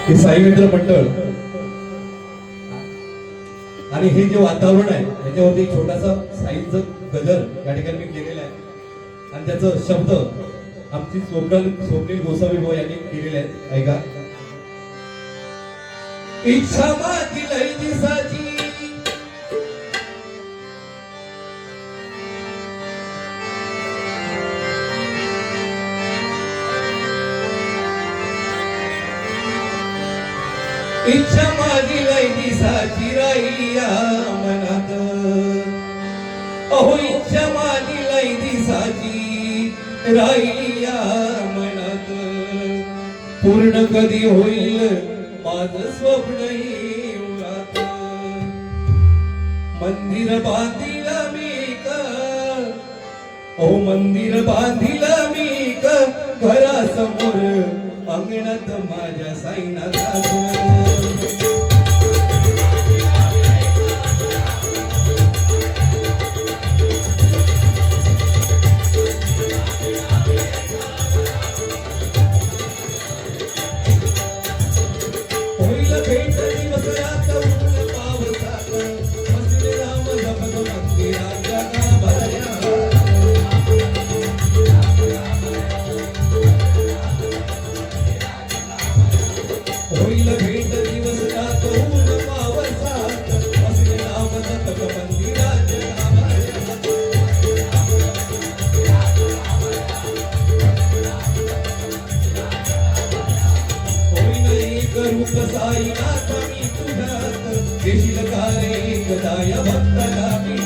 हे साई मित्र मंडळ आणि हे जे वातावरण आहे त्याच्यावरती एक छोटासा साईचं गजर या ठिकाणी मी केलेला आहे आणि त्याचं शब्द आमची स्वप्नील गोसावी भाऊ यांनी केलेले आहेत. ऐका. इच्छा माझी लई दिसाची इच्छा माझी लई दिसाची राहिली या मनात. अहो इच्छा माझी लई दिसाची राहिली या मनात. पूर्ण कधी होईल माझं स्वप्न उरात. मंदिर बांधिला मी का, अहो मंदिर बांधिला मी का घरासमोर अंगणात माझ्या साईनाथाचं. होईल भेट दिवस रात ऊन पावसात बसले राम जपत मंदिराच्या गाभाऱ्यात. होईल भेट दिवस रात ऊन पावसात बसले राम जपत मंदिराच्या गाभाऱ्यात. होईल एक रूप साईनाथ मी तुझ्यात देशील कारे एकदा या भक्ताला मी.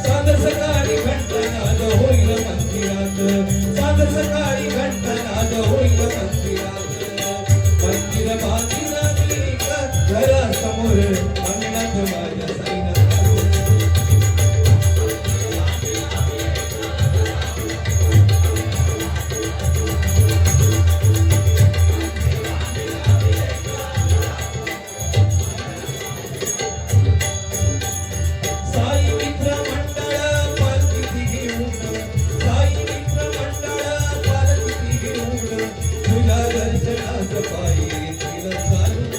सादर सकाळी घंटनाद होईल मंदिरात. सादर सकाळी घंटनाद होईल मंदिरात. मंदिर बांधिला मी का घरासमोर अंगणात माझ्या साईनाथाचं. साई मित्र मंडळ पालखी घेऊन, साई मित्र मंडळ पालखी घेऊन तुझ्या दर्शनास पायी येतील चालून.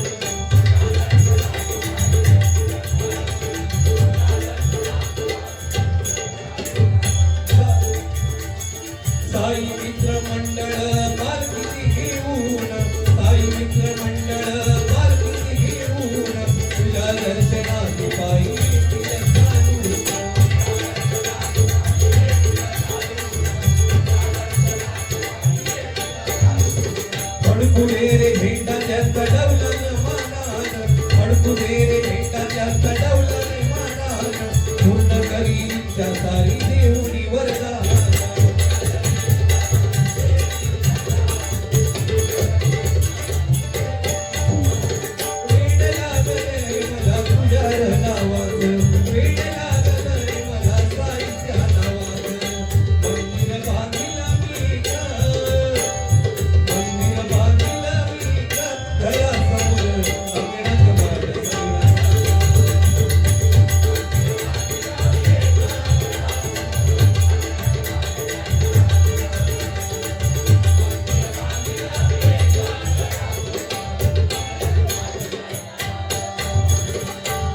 साई मित्र मंडळ पालखी घेऊन, साई मित्र मंडळ पालखी घेऊन तुझ्या दर्शनास पायी येतील चालून. अडकुले रे भेटाच्या कडवलं मानान, अडकुले रे भेटाच्या कडवलं मानान पूर्ण करी इच्छा सारी देऊनी वरदान. वेड लागलं रे मला तुझ्या नावाचं, वेड लागलं रे मला साईच्या नावाचं. मंदिर बांधिला मी का, मंदिर बांधिला मी का घरासमोर अंगणात माझ्या साईनाथाचं.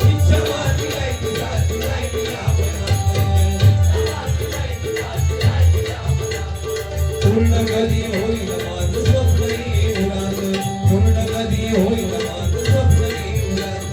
इच्छा माझी लई दिसाची राहिली या मनात. पूर्ण कधी होईल माझं स्वप्न उरात. पूर्ण कधी होईल माझं स्वप्न उरात.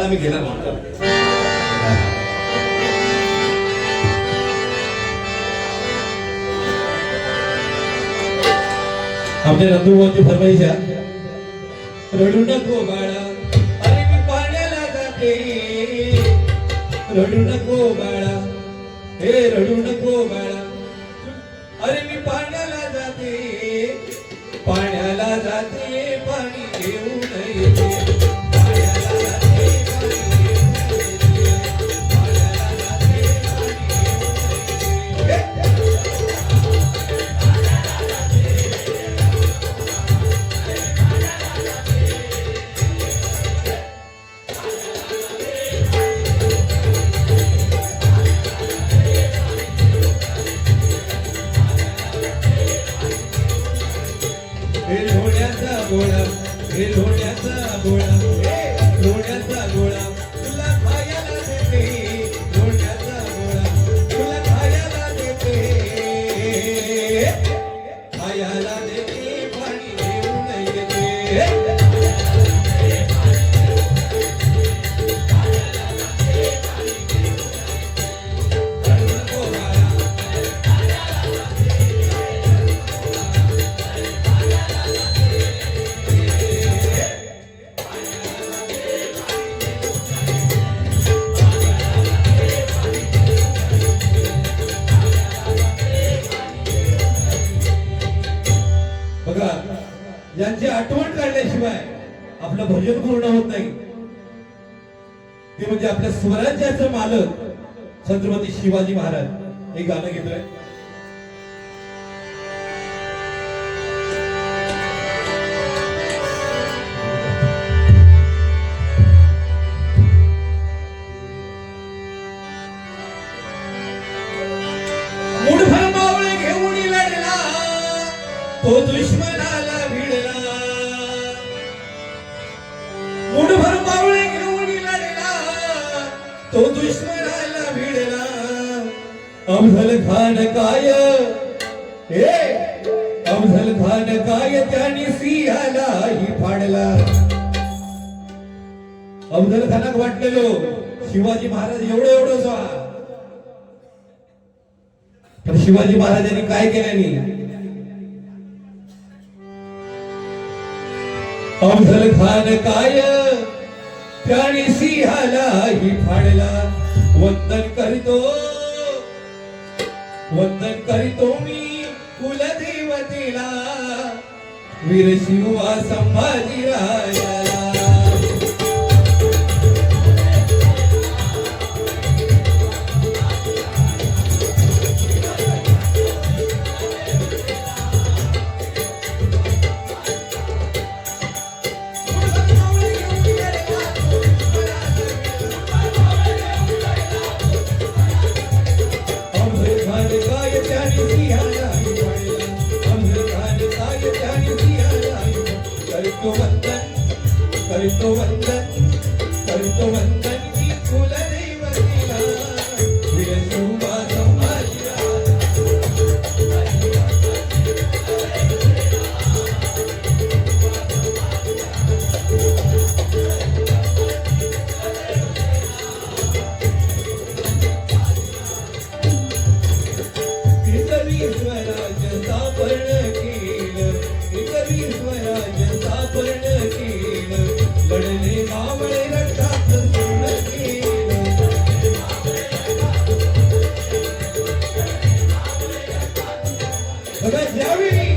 आम्ही घेणार नव्हतो. आपल्या नंदुबाईंची फरमाईश आहे, रडू नको बाळा अरे मी पाण्याला जाते, रडू नको बाळा हे रडू नको बाळा अरे मी पाण्याला जाते, पाण्याला जाते पाणी घेऊन येते, पाण्याला जाते पाणी घेऊन येते, पाण्याला जाते पाणी घेऊन येते. गोळा हे लोण्याचा गोळा लोण्याचा गोळा तुला खायला देते, लोण्याचा गोळा तुला खायला देते, खायला देते पाणी घेऊन येते. बघा यांची आठवण काढल्याशिवाय आपलं भजन पूर्ण होत नाही. ते म्हणजे आपल्या स्वराज्याचे मालक छत्रपती शिवाजी महाराज हे गाणं घेतोय. मुठभर मावळे घेऊन लढला तो दुश्मनाला भिडला, मुठभर मावळे घेऊन लढला तो दुश्मनाला भिडला, अफजल खान काय हे अफजल खान काय त्याने सिंहालाही फाडला. अफजल खानाक वाटलेलो शिवाजी महाराज एवढं जा, पण शिवाजी महाराजांनी काय केल्याने अफजल खान काय त्याने सिंहालाही फाडला. वंदन करीतो मी कुलदेवतेला वीर शिवा संभाजी रायाला. करतो वंदन की कुलदेवतेला वीर शिवा संभाजी स्वराज्य स्थापन केलं, इतरी स्वराज्य स्थापन केलं, लढले मावळे रक्तात सोड केलं. बघा ज्यावेळी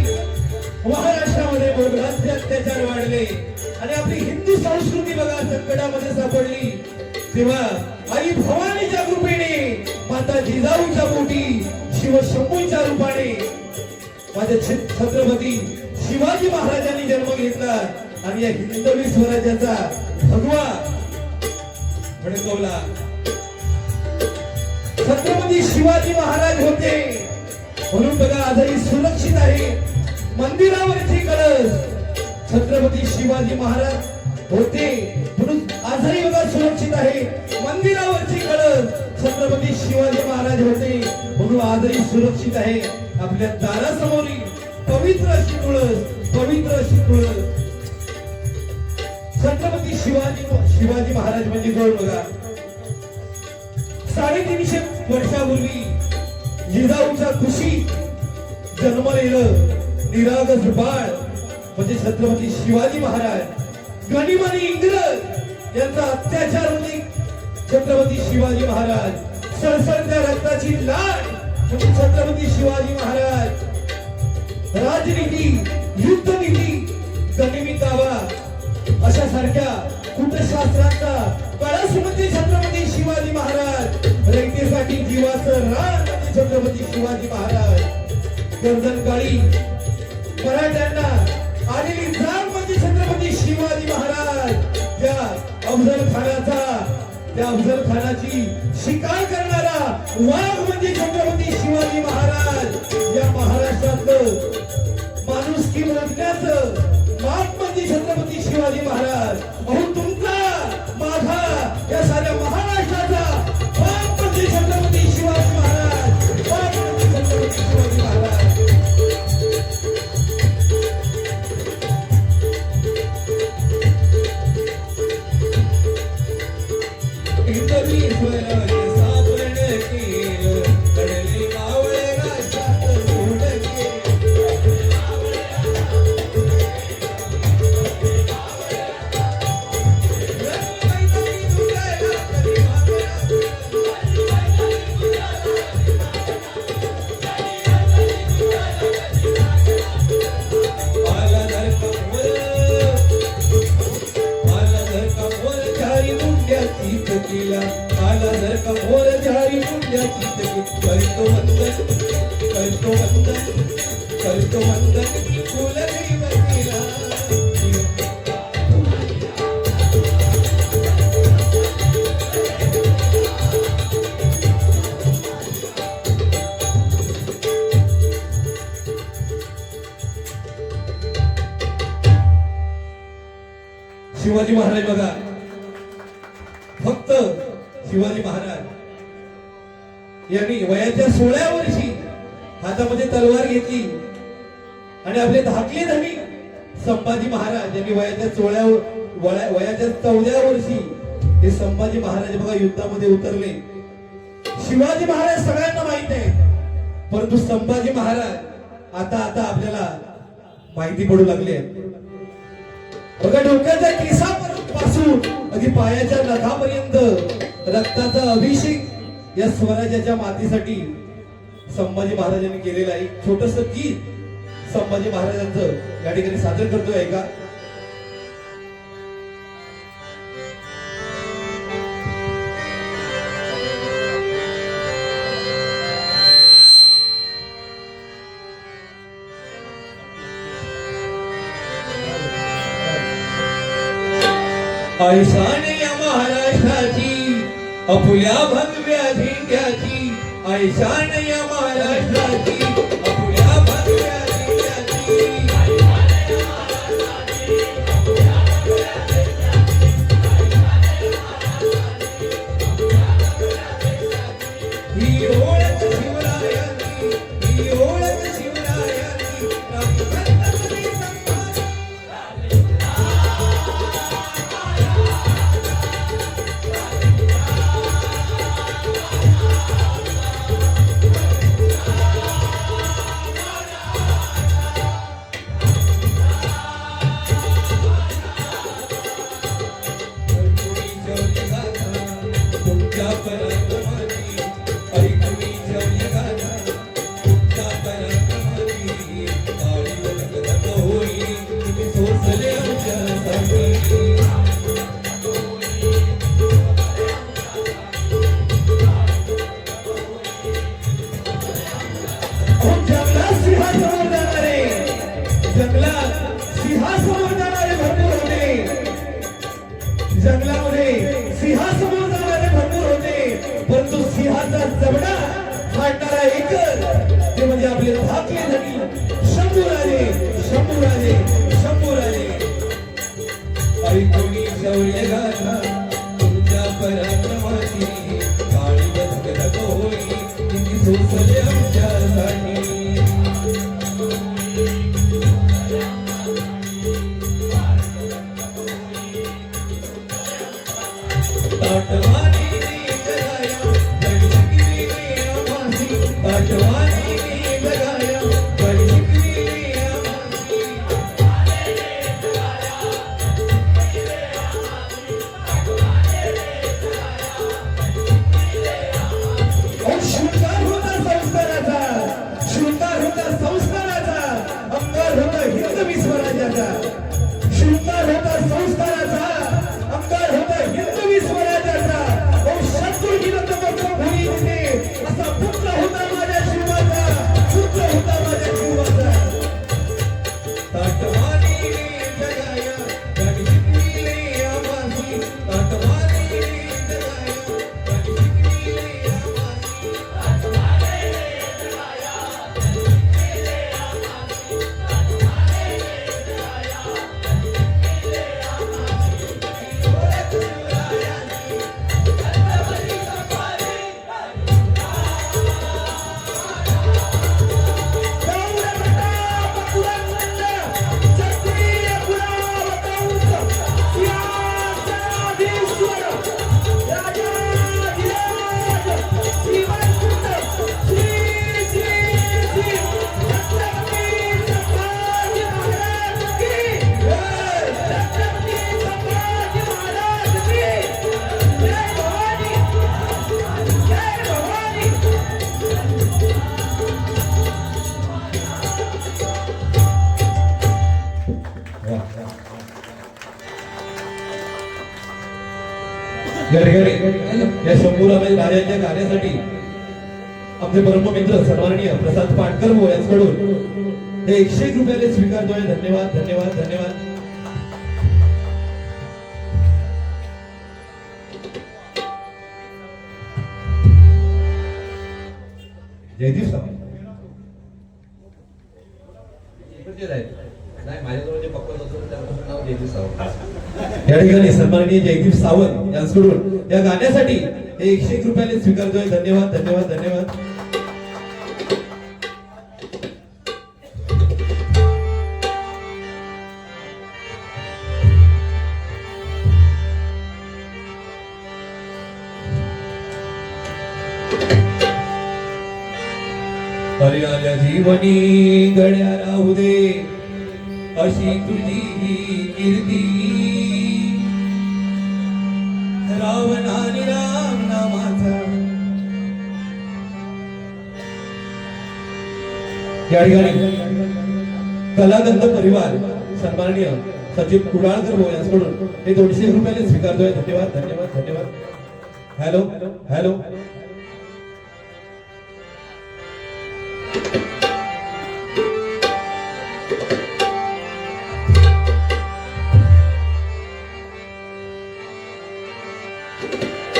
महाराष्ट्रामध्ये मोगलांचे अत्याचार वाढले आणि आपली हिंदू संस्कृती बघा संकटामध्ये सापडली, तेव्हा आई भवानीच्या कृपेने माता जिजाऊच्या पोटी शिवशंभूच्या रूपाने माझ्या छत्रपती शिवाजी महाराजांनी जन्म घेतला आणि या हिंदवी स्वराज्याचा भगवा भडकवला. छत्रपती शिवाजी महाराज होते म्हणून बघा आजही सुरक्षित आहे मंदिरावरची कळस. छत्रपती शिवाजी महाराज होते म्हणून आजही बघा सुरक्षित आहे मंदिरावरची कळस. छत्रपती शिवाजी महाराज होते म्हणून आजही सुरक्षित आहे आपल्या दारासमोरील पवित्र अशी तुळस, पवित्र अशी तुळस. छत्रपती शिवाजी महाराज म्हणजे कोण बघा. 350 वर्षापूर्वी जिजाऊच्या खुशी जन्मलेलं निरागस बाळ म्हणजे छत्रपती शिवाजी महाराज. गनिमानी इंग्रज यांचा अत्याचार म्हणजे छत्रपती शिवाजी महाराज. सळसळत्या रक्ताची लाट म्हणजे छत्रपती शिवाजी महाराज. राजनीती, युद्धनीती, गनिमी कावा अशा सारख्या कुटशास्त्राचा कळस म्हणजे छत्रपती शिवाजी महाराज. रयतेसाठी जीवाचं रान म्हणजे छत्रपती शिवाजी महाराज. गर्दनकाळी मराठ्यांना आलेली जाग म्हणजे छत्रपती शिवाजी महाराज. त्या अफजल खानाची शिकार करणारा वाघ म्हणजे छत्रपती शिवाजी महाराज. या महाराष्ट्रातलं माणुसकी मोजण्याचं माप म्हणजे छत्रपती शिवाजी महाराज. अहो तुमचा माझा या साऱ्या महाराष्ट्राचा बाप म्हणजे छत्रपती शिवाजी महाराज. बाप म्हणजे छत्रपती शिवाजी महाराज. शिवाजी महाराज बघा, फक्त शिवाजी महाराज यांनी वयाच्या 16व्या वर्षी हातामध्ये तलवार घेतली आणि आपले धाकले धनी संभाजी महाराज यांनी वयाच्या 14व्या वर्षी हे संभाजी महाराज बघा युद्धामध्ये उतरले. शिवाजी महाराज सगळ्यांना माहित आहे, परंतु संभाजी महाराज आता आपल्याला माहिती पडू लागले. बघा डोक्याच्या केसापासून अगदी पायाच्या नखापर्यंत रक्ताचा अभिषेक या स्वराज्याच्या मातीसाठी संभाजी महाराजांनी केलेला एक छोटस गीत संभाजी महाराजांचं या ठिकाणी सादर करतोय का. ऐशान या महाराष्ट्राची अपुल्या भगव्या झेंड्याची. ऐशान या महाराष्ट्राची अपुल्या भगव्या झेंड्याची. ही ओळख शिवरायांची, ही ओळख शिवरायांची. जंगलामध्ये सिंहासमोर जाणारे भरपूर होते, परंतु सिंहाचा जबडा फाडणारा एकच ते म्हणजे आपले धाकले धनी शंभूराजे. शंभूराजे, शंभूराजे. ऐकूनी शौर्य गाथा तुमच्या पराक्रमाची. काळी बदकत होई किती सोसले आमच्यासाठी. होता संस्काराचा, अंगार होता हिंदवी स्वराज्याचा. शृंगार होता संस्काराचा, अंगार होता हिंदवी स्वराज्याचा. ओ शत्रुघ्न तमस्तक भुवी दिसे, असा पुत्र होता माझ्या शिवाचा, पुत्र होता माझ्या शिवाचा. ताटवानी जगाय गाडी शिकविले आम्हासी, ताटवानी जगाय गाडी शिकविले आम्हासी. घरी या शंभूरामाई राजांच्या कार्यासाठी आपले परममित्र सन्माननीय प्रसाद पाटकर भाऊ यांच्याकडून हे 101 रुपयाने स्वीकारतोय. धन्यवाद धन्यवाद धन्यवाद. जयदीप सावंत नाही माझ्याजवळ जे पक्कं होतं त्याचं नाव जयदीप सावंत. या ठिकाणी सन्माननीय जयदीप सावंत यांच्याकडून या गाण्यासाठी हे 101 रुपयाने स्वीकारतोय. धन्यवाद धन्यवाद धन्यवाद. अरे आल्या जीवनी गड्या राहू दे अशी तुझी कीर्ती, रावण आणि राम नामाचा. या ठिकाणी कलागंध परिवार सन्माननीय सचिन कुडाळकर भाऊ यांच्याकडून हे 200 रुपयाने स्वीकारतोय. धन्यवाद धन्यवाद धन्यवाद. Hello hello.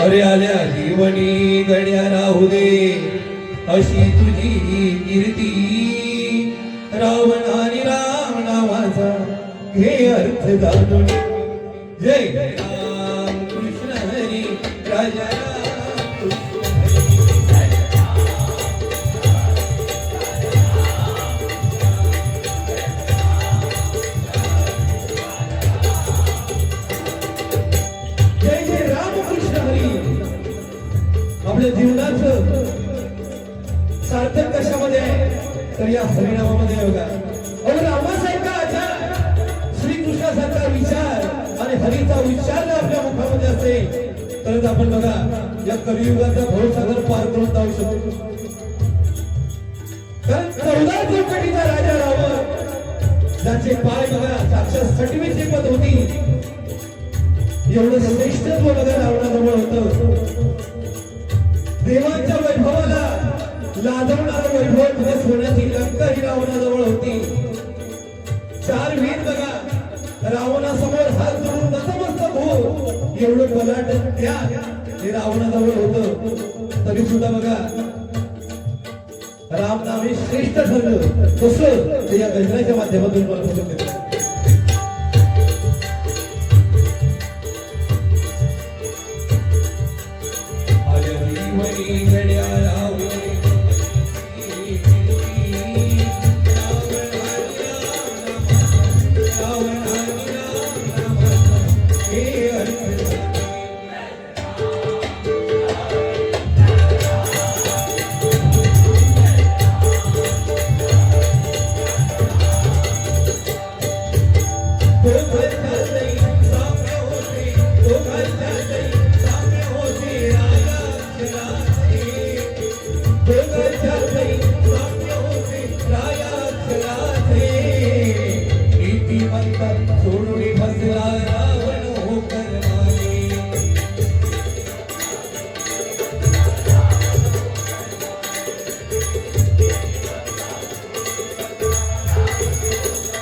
अरे आल्या जीवनी गड्या राहू दे अशी तुझी कीर्ती, रावण आणि राम नावाचा हे अर्थ जाणून. जय राम कृष्ण हरी राजा राम कृष्ण हरी. जय जय राम कृष्ण हरी. आपल्या जीवनाचं सार्थक कशामध्ये आहे तर या हरिनामामध्ये आहे बघा. अहो रामासारखा आचार, श्रीकृष्णासारखा विचार आणि हरीचा उच्चार जर आपल्या मुखामध्ये असेल तरच आपण बघा या कलियुगाचा भवसागर पार करून जाऊ शकतो. कारण 14 चौकटीचा राजा रावण, ज्याचे पाय बघा साक्षात सटवीची पद होती, एवढं श्रेष्ठत्व बघा रावणाजवळ होतं. देवांच्या वैभवाला लाजवणारं वैभव म्हणजे सोन्याची लंका ही रावणाजवळ होती. 4 वीर बघा रावणासमोर हात जोडून नतमस्तक हो एवढं बलाढ्य त्या हे रावणाजवळ होतं. तरी सुद्धा बघा राम नाम हे श्रेष्ठ ठरलं. कसं ते या गजराच्या माध्यमातून मला सांगू शकतो.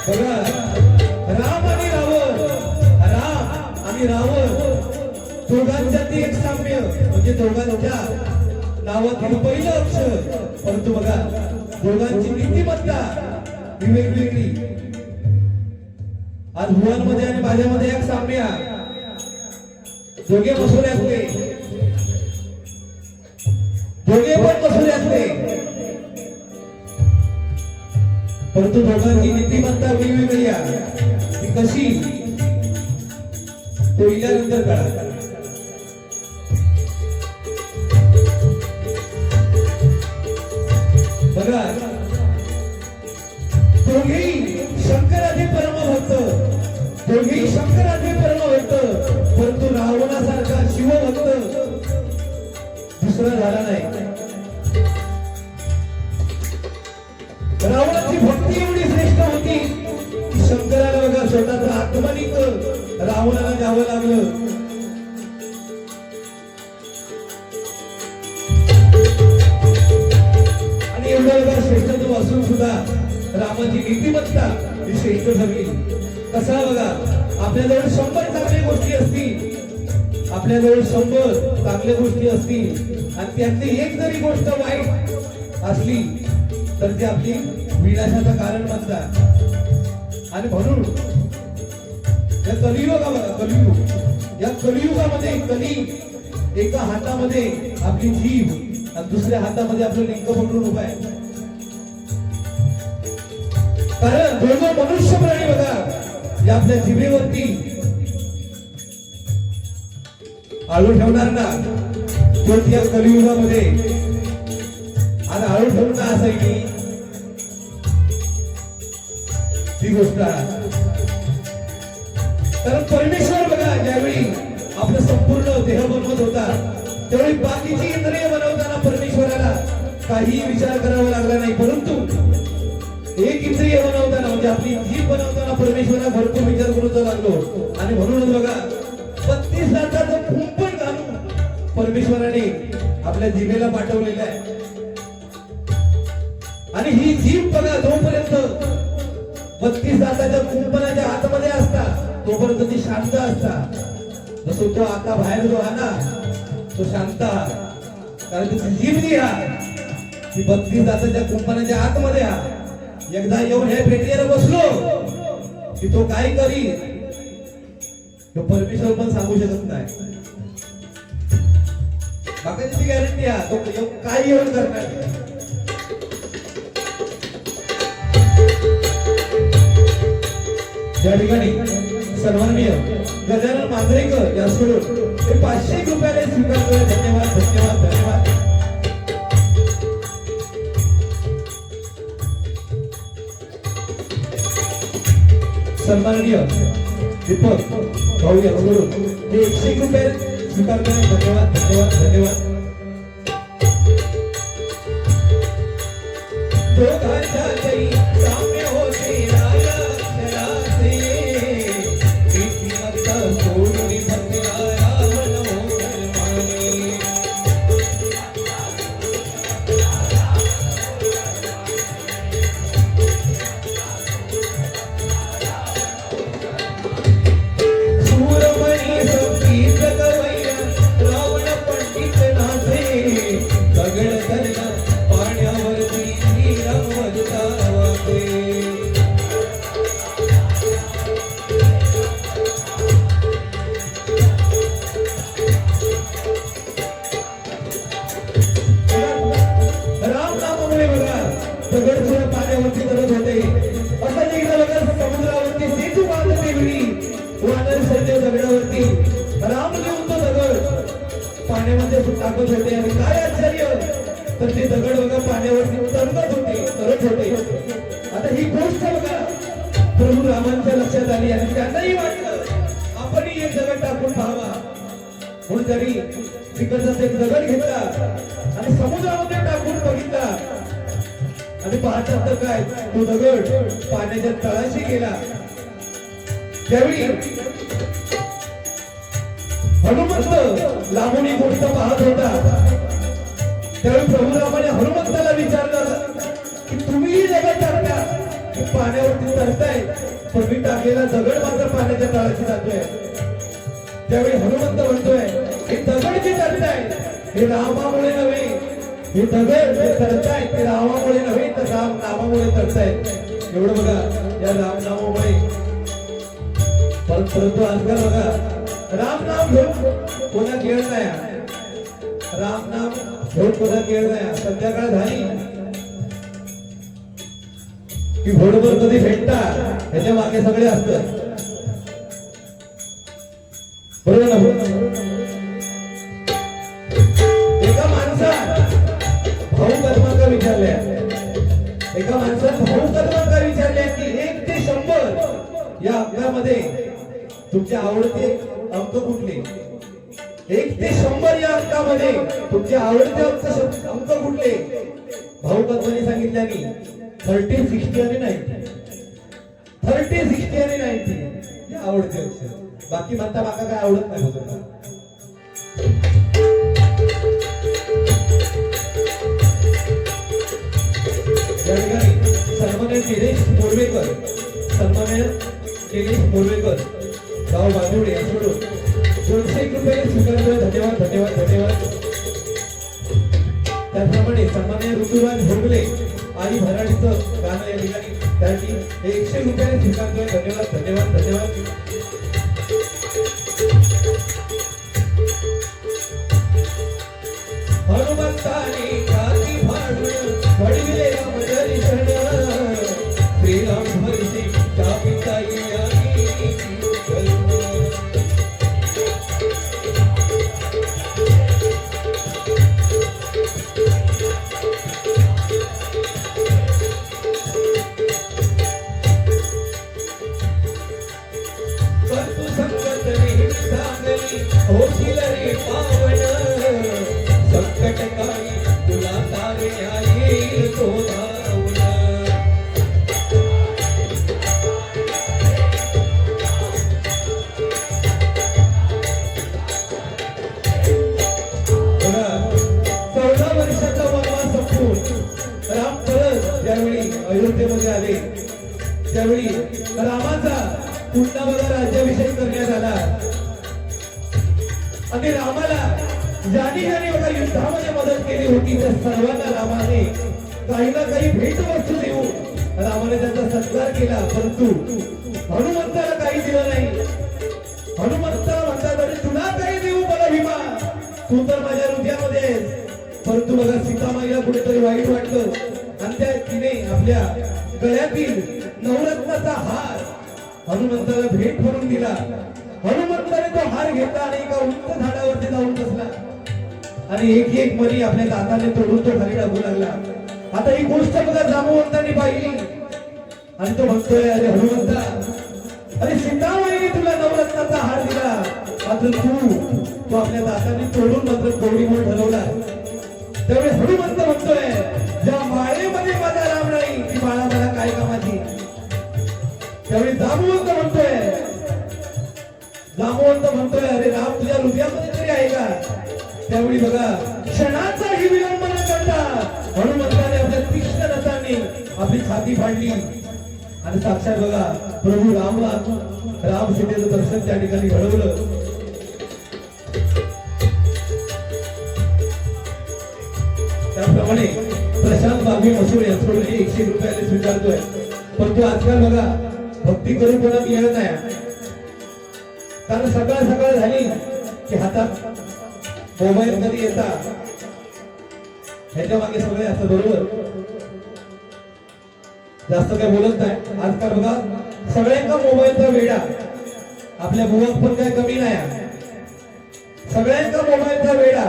बघा, राम आणि रावण, राम आणि रावण दोघांच्यातील एक साम्य म्हणजे दोघांच्या नावातील पहिलं अक्षर. परंतु बघा, दोघांची नीतिमत्ता ही वेगवेगळी. आज भुवनमध्ये आणि माझ्यामध्ये एक साम्य, दोघे मसुऱ्यातले, दोघे पण मसुऱ्यातले, परंतु दोघांची नीतिमत्ता वेगवेगळी आहे. ती कशी तो इल्यानंतर कळा. बघा, दोघेही शंकराचे परमभक्त, दोघेही शंकराचे परमभक्त, परंतु रावणासारखा शिवभक्त दुसरा झाला नाही. रावणाची भक्ती एवढी श्रेष्ठ होती की शंकराला बघा स्वतःचं आत्मनिक रावणाला द्यावं लागलं. आणि एवढं बघा श्रेष्ठत्व असून सुद्धा रामाची नीतिमत्ता ही श्रेष्ठ ठरली. कसा बघा, आपल्याजवळ 100 चांगल्या गोष्टी असतील, आपल्याजवळ 100 चांगल्या गोष्टी असतील आणि त्यातली एक जरी गोष्ट वाईट असली तर ती आपली विनाशाचं कारण बनतात. आणि म्हणून या कलियुग, या कलियुगामध्ये कली एका हातामध्ये आपली जीभ आणि दुसऱ्या हातामध्ये आपलं लिंग पकडून उभा आहे. कारण दोघं मनुष्य प्राणी बघा या आपल्या जिभेवरती आळू ठेवणार ना, तो या कलियुगामध्ये आज आळू ठेवून असायची ती गोष्ट आहे. कारण परमेश्वर बघा ज्यावेळी आपलं संपूर्ण देह बनवत होता त्यावेळी बाकीची इंद्रिय बनवताना परमेश्वराला काही विचार करावा लागला नाही. परंतु एक इंद्रिय बनवताना म्हणजे आपली जीभ बनवताना परमेश्वराला भरपूर विचार करू लागलो. आणि म्हणूनच बघा 32 लाखाचं कुंपण घालून परमेश्वराने आपल्या जिभेला पाठवलेलं आहे. आणि ही जीभ बघा जोपर्यंत 32 दाताच्या कुंपणाच्या आतमध्ये असता तोपर्यंत ती शांत असता. जसं तो आता बाहेर जो हा ना तो शांत हा, कारण त्याची जीभ जी हा ती 32 दाताच्या कुंपणाच्या आतमध्ये हा. एकदा येऊन हे पेटीवर बसलो की तो काय करी तो परमेश्वर पण सांगू शकत नाही. बाकीची गॅरंटी हा तो काय येऊन करणार. या ठिकाणी सन्माननीय गजानन मांजरेकर यांच्याकडून 500 रुपयाने स्वीकारले. धन्यवाद धन्यवाद धन्यवाद. सन्माननीय दीपक भाऊ यांच्याकडून 101 रुपये स्वीकारले. धन्यवाद धन्यवाद धन्यवाद. दोघांच्याही साम्य होते राया अक्षराचे, नीतिमत्ता सोडून भक्तीला रावण मोहमाने. सूरमणी संगीत गवैया रावण पंडित नाचे, दगड धरला पाण्यावरती श्रीरामवंता वाटे. राम नामामुळे बघा दगड सुद्धा पाण्यावरती तरत होते. असं एकदा बघा समुद्रावरती सेतू बांधते वेळी वानर सैन्य दगडावरती राम घेऊन तो दगड पाण्यामध्ये टाकत होते. आणि काय आश्चर्य तर ते दगड बघा पाण्यावरती तरत होते. आता ही गोष्ट बघा प्रभू रामांच्या लक्षात आली आणि त्यांनाही वाटलं आपणही एक दगड टाकून पाहावा. म्हणून त्यांनी तिकडचा एक दगड घेतला आणि समुद्रामध्ये टाकून बघितला. आणि पाहतात तर काय तो दगड पाण्याच्या तळाशी गेला. त्यावेळी हनुमंत लांबून ही गोष्ट पाहत होता. त्यावेळी प्रभू रामाने हनुमंताला विचारलं की तुम्ही दगड टाकता पाण्यावरती तरताय पण मी टाकलेला दगड मात्र पाण्याच्या तळाशी जातोय. त्यावेळी हनुमंत म्हणतोय हे दगड जे तरताय हे रामामुळे नव्हे, हे दगड जे तरताय ते रामामुळे नव्हे तर राम नामामुळे तरतायत. एवढं बघा या राम नामामुळे. परंतु आजकाल बघा राम नाम घेऊन कोणा खेळ नाही, राम नाम घेऊन कोणा खेळ नाही. संध्याकाळ झाली की घोडवर कधी भेटता ह्याच्या मागे सगळे असतात. बरोबर ना? एका माणसात भाऊ कदमांका विचारल्या, एका माणसात भाऊ कदमांका विचारल्या की 1 ते 100 या अंकामध्ये तुमचे आवडते अंक कुठले? 1 ते 100 या अंकामध्ये तुमचे आवडते अंक कुठले? भाऊ कदमांनी सांगितल्यानी 30, 60 आणि 90. 30, 60 आणि 90 या आवडते अक्षर. बाकी म्हणता बाका काय आवडत नाही होतं. या ठिकाणी सन्माननीय दिनेश मोरवेकर, सन्माननीय दिनेश मोरवेकर गाव बाजूडे यांच्याकडून 201 रुपये स्वीकारले. धन्यवाद धन्यवाद धन्यवाद. त्याचप्रमाणे सन्माननीय ऋतुराज भोगले आणि भराडीचं गाणं या ठिकाणी त्यासाठी 100 रुपये स्वीकारतोय. धन्यवाद धन्यवाद धन्यवाद. हनुमंताने काठी फाडून वडिले राम दर्शन, श्रीराम भरिसी कापिताई आली कल्पना. परतु संकट नेहमी सांगली होशील रे पावन, संकट काही तुला तारे आली तो धावून. बघा 14 वर्षाचा वनवास संपवून राम परत ज्यावेळी अयोध्येमध्ये आले त्यावेळी रामाचा पुन्हा बघा राज्याभिषेक करण्यात आला. आणि रामाला ज्यांनी ज्यांनी बघा युद्धामध्ये मदत केली होती त्या सर्वांना रामाने काही ना काही भेटवस्तू देऊन रामाने त्यांचा सत्कार केला. परंतु हनुमंताला काही दिलं नाही. हनुमंताला म्हणतात अरे तुला काही देऊ मला भीमा, तू तर माझ्या हृदयामध्ये. परंतु बघा सीतामाईला कुठेतरी वाईट वाटलं आणि त्या तिने आपल्या गळ्यातील नवरत्नाचा हार हनुमंताला भेट म्हणून दिला. हनुमंताने तो हार घेतला आणि एका उंच झाडावरती जाऊन बसला आणि एक एक मणी आपल्या दाताने तोडून तो खाली टाकू लागला. आता ही गोष्ट बघा जांबुवंतांनी पाहिली आणि तो म्हणतोय अरे हनुमंता, अरे सीतामाईने तुला नवरत्नाचा हार दिला मात्र तू आपल्या दाताने तोडून मात्र कोडी म्हणून ठरवला. त्यावेळी हनुमंत म्हणतोय ज्या माळेमध्ये माझा राम नाही ती माळा मला काय कामाची. त्यावेळी जांबुवंत म्हणतोय अरे राम तुझ्या हृदयामध्ये तरी आहे का. त्यावेळी बघा क्षणाचाही विलंब न करता हनुमंताने आपल्या तीक्ष्ण रथाने आपली छाती फाडली आणि साक्षात बघा प्रभू राम सीतेचं दर्शन त्या ठिकाणी घडवलं. त्याप्रमाणे प्रशांत बाबी मसूर यांच्याकडून 100 रुपयाने स्वीकारतोय. परंतु आजकाल बघा भक्ती करून कोणा मिळत नाही. कारण सकाळ झाली की हातात मोबाईल कधी येतात ह्याच्या मागे सगळे असं बरोबर जास्त काय बोलत नाही. आजकाल बघा सगळ्यांना मोबाईलचा वेडा, आपल्या मुलात पण काय कमी नाही. सगळ्यांना मोबाईलचा वेडा,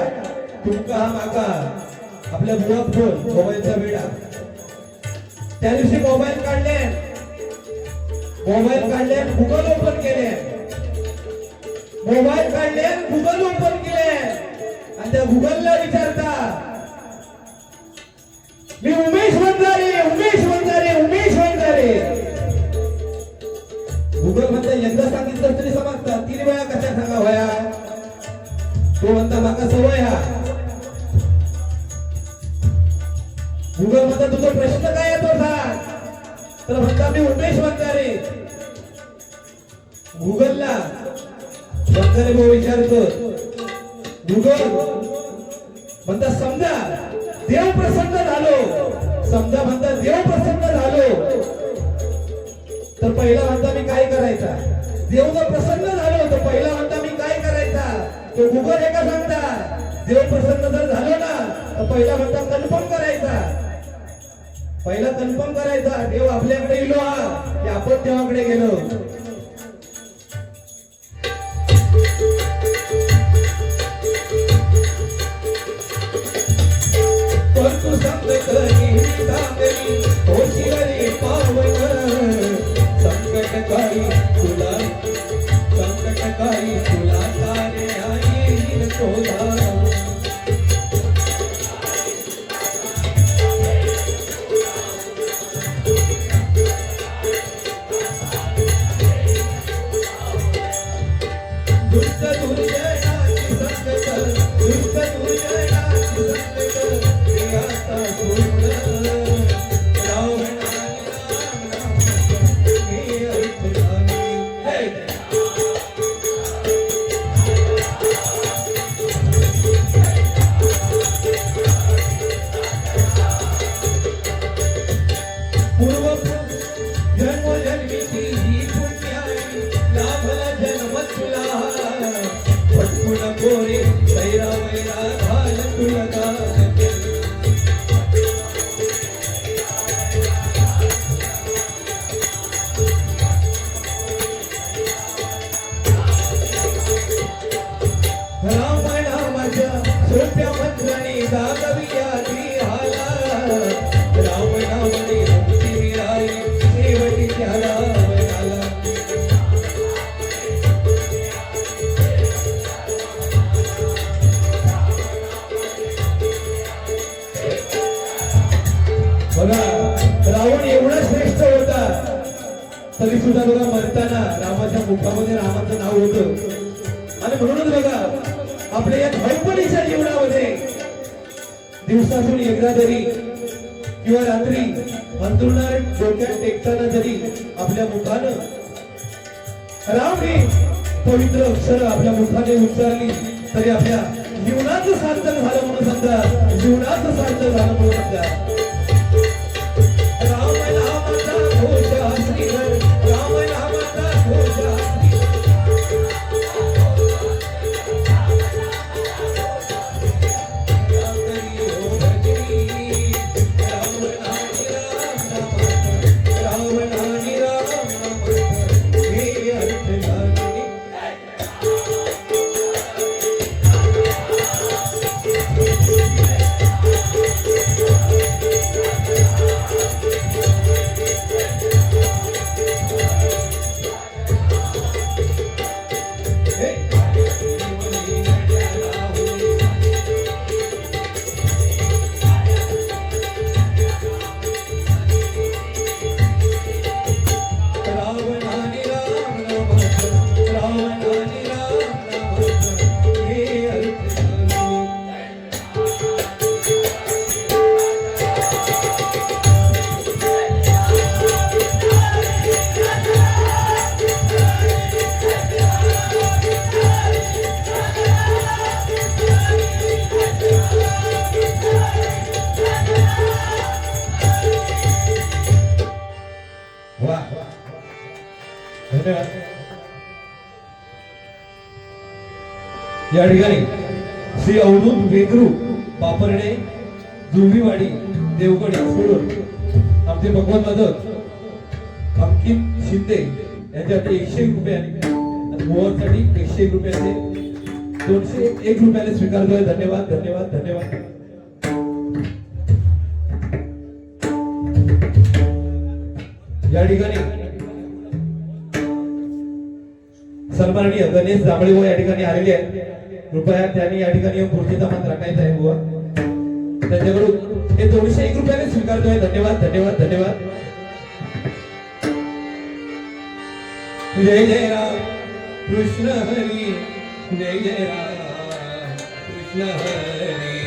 तुमका हा माका आपल्या मुलात पण मोबाईलचा वेडा. त्या दिवशी मोबाईल काढले गुगल ओपन केले, मोबाईल काढले गुगल ओपन केले आणि त्या गुगलला विचारता मी उमेश वंजारे गुगल म्हणता एकदा सांगितलं तरी समजतं, 3 वेळा कशा सांगा वया. तो म्हणता माका सवय हा. गुगल म्हणता तुझा प्रश्न काय येतो सांग. तर म्हणता मी उमेश वंजारे गुगलला वंजारे भाऊ विचारतो गुगल म्हणता समजा देव प्रसन्न झालो समजा म्हणता देव प्रसन्न झालो तर पहिला म्हणता मी काय करायचा देव जर प्रसन्न झालो तर पहिला म्हणता मी काय करायचा तो गुगल एका सांगता देव प्रसन्न जर झालो ना तर पहिला म्हणता कन्फर्म करायचा पहिला कन्फर्म करायचा देव आपल्याकडे येलो हा की आपण देवाकडे गेलो तू संकट होशियारी पावन संकटकारी तुला तारे येईल तोधा दुष्ट दुर्जनाची संकट प्रियाता पूर्ण रावण एवढा श्रेष्ठ होता तरी सुद्धा बघा मरताना रामाच्या मुखामध्ये रामाचं नाव होतं आणि म्हणूनच बघा आपल्या या धावपळीच्या जीवनामध्ये दिवसातून एकदा तरी किंवा रात्री अंतरुणात डोक्यात टेकताना जरी आपल्या मुखानं राम ही पवित्र अक्षर आपल्या मुखाने उच्चारली तरी आपल्या जीवनाचं सार्थक झालं म्हणून समजा जीवनाचं सार्थक झालं म्हणून समजा राम नामाचा घोष श्रीधर राम नामाचा घोष या ठिकाणी श्री अवधूत वेगरू पापर्डे जुर्वीवाडी देवगड सोडून आमचे भगवत मदत अंकित शिंदे यांच्यासाठी 101 रुपयांनी आणि मोहरसाठी 101 रुपयाचे 201 रुपयाने स्वीकारतोय धन्यवाद धन्यवाद धन्यवाद या ठिकाणी सन्माननीय गणेश जांभळे व या ठिकाणी आलेले आहेत कृपया त्यांनी या ठिकाणी खुर्चीचा मान राखायचा आहे बुवा त्यांच्याकडून हे 201 रुपयाने स्वीकारतोय धन्यवाद धन्यवाद धन्यवाद जय जय राम कृष्ण हरी जय जय राम कृष्ण हरी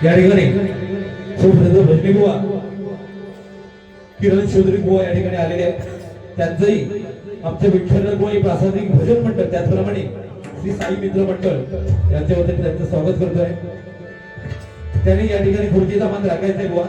या ठिकाणी खूप भजनी बुवा किरण चौधरी बुवा या ठिकाणी आलेले आहेत. त्यांचंही आमच्या विठ्ठल बुवा प्रासादिक भजन मंडळ त्याचप्रमाणे श्री साई मित्र मंडळ यांच्या वतीने त्यांचं स्वागत करतोय. त्यांनी या ठिकाणी खुर्चीचा मान राखायचा आहे बुवा.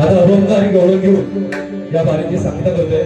आता अभंग आणि गौरव घेऊन या बारीची सांगता करतोय.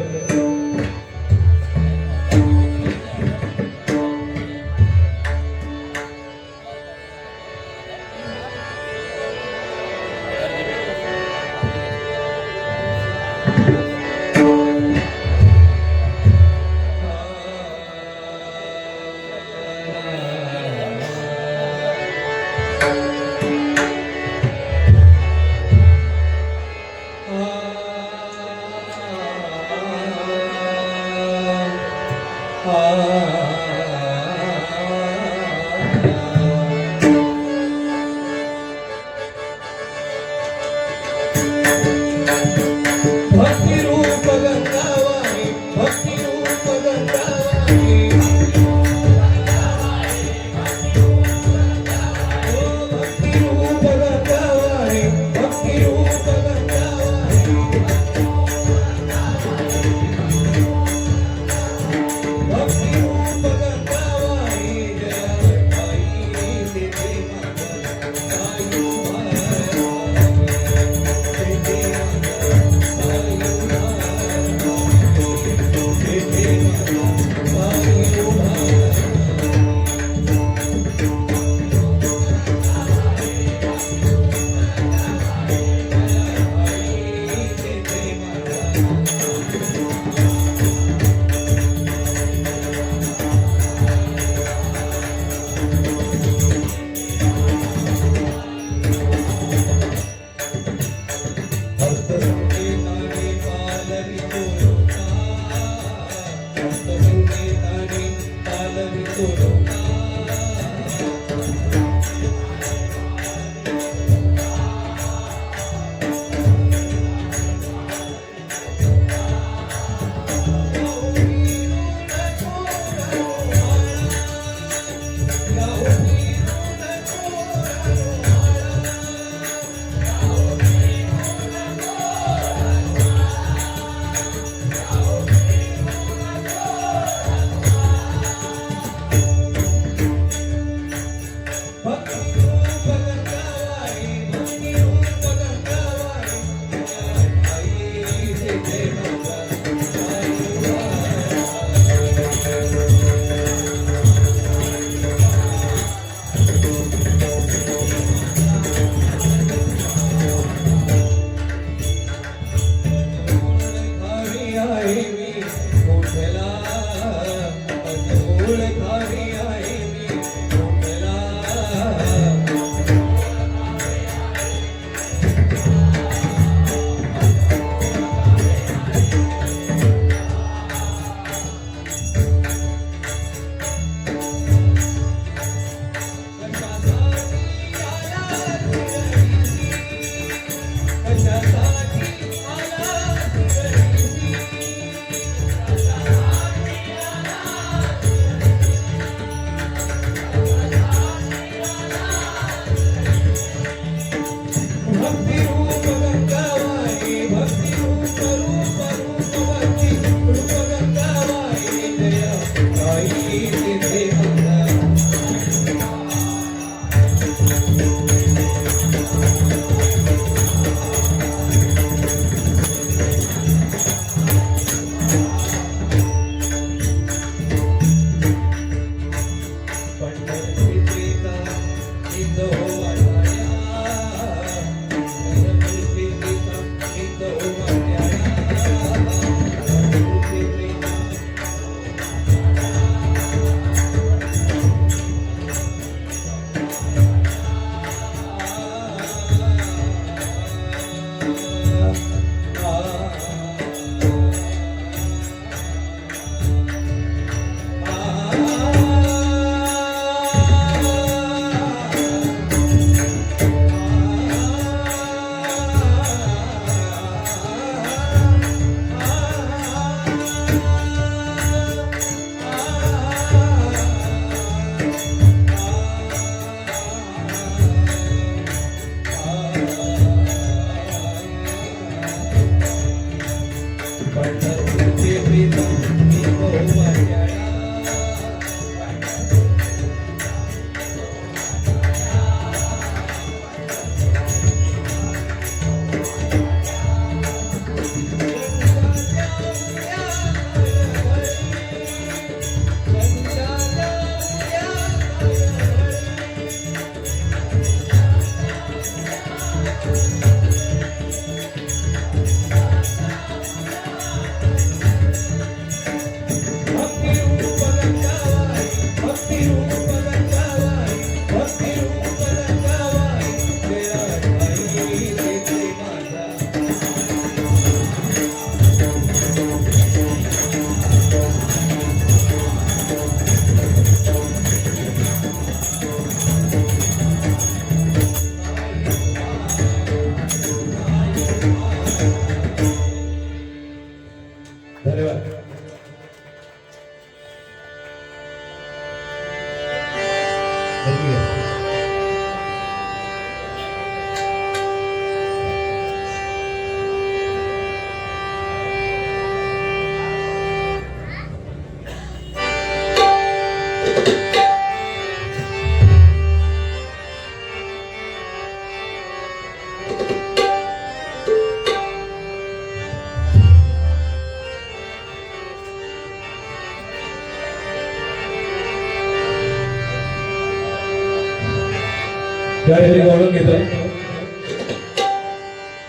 त्यावेळी गाणं घेतोय.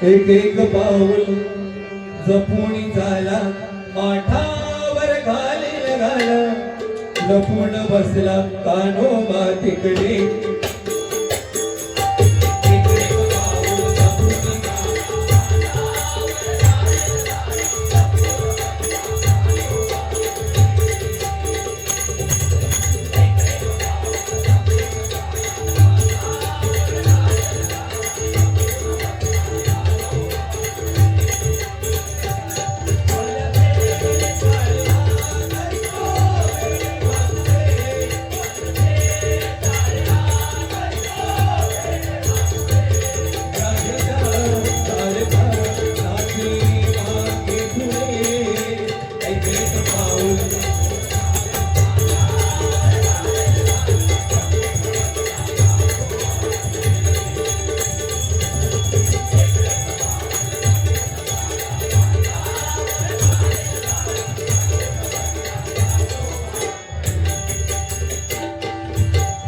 एक एक पाऊल जपून झाला माठावर घालील घाला लपून बसला कान्होबा तिकडे.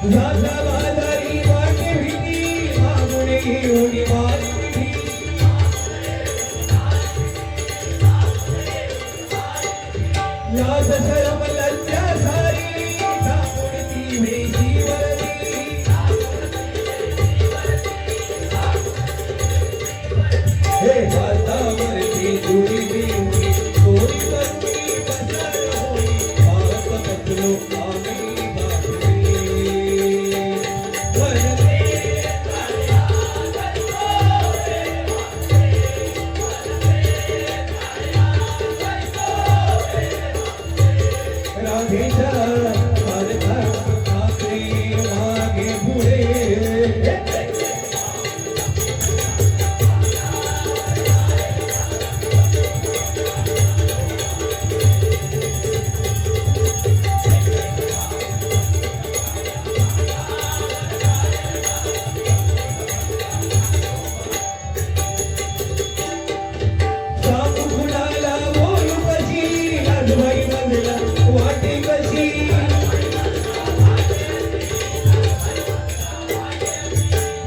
झाला बाजारी वाटे भीती मागुणे उडी मारली या शरम लज्जा सारी झाकून ती वेशी वरली. हे हातावरती जुडी देऊनी चोरी करुनी बजार होई भारत बसलो आम्ही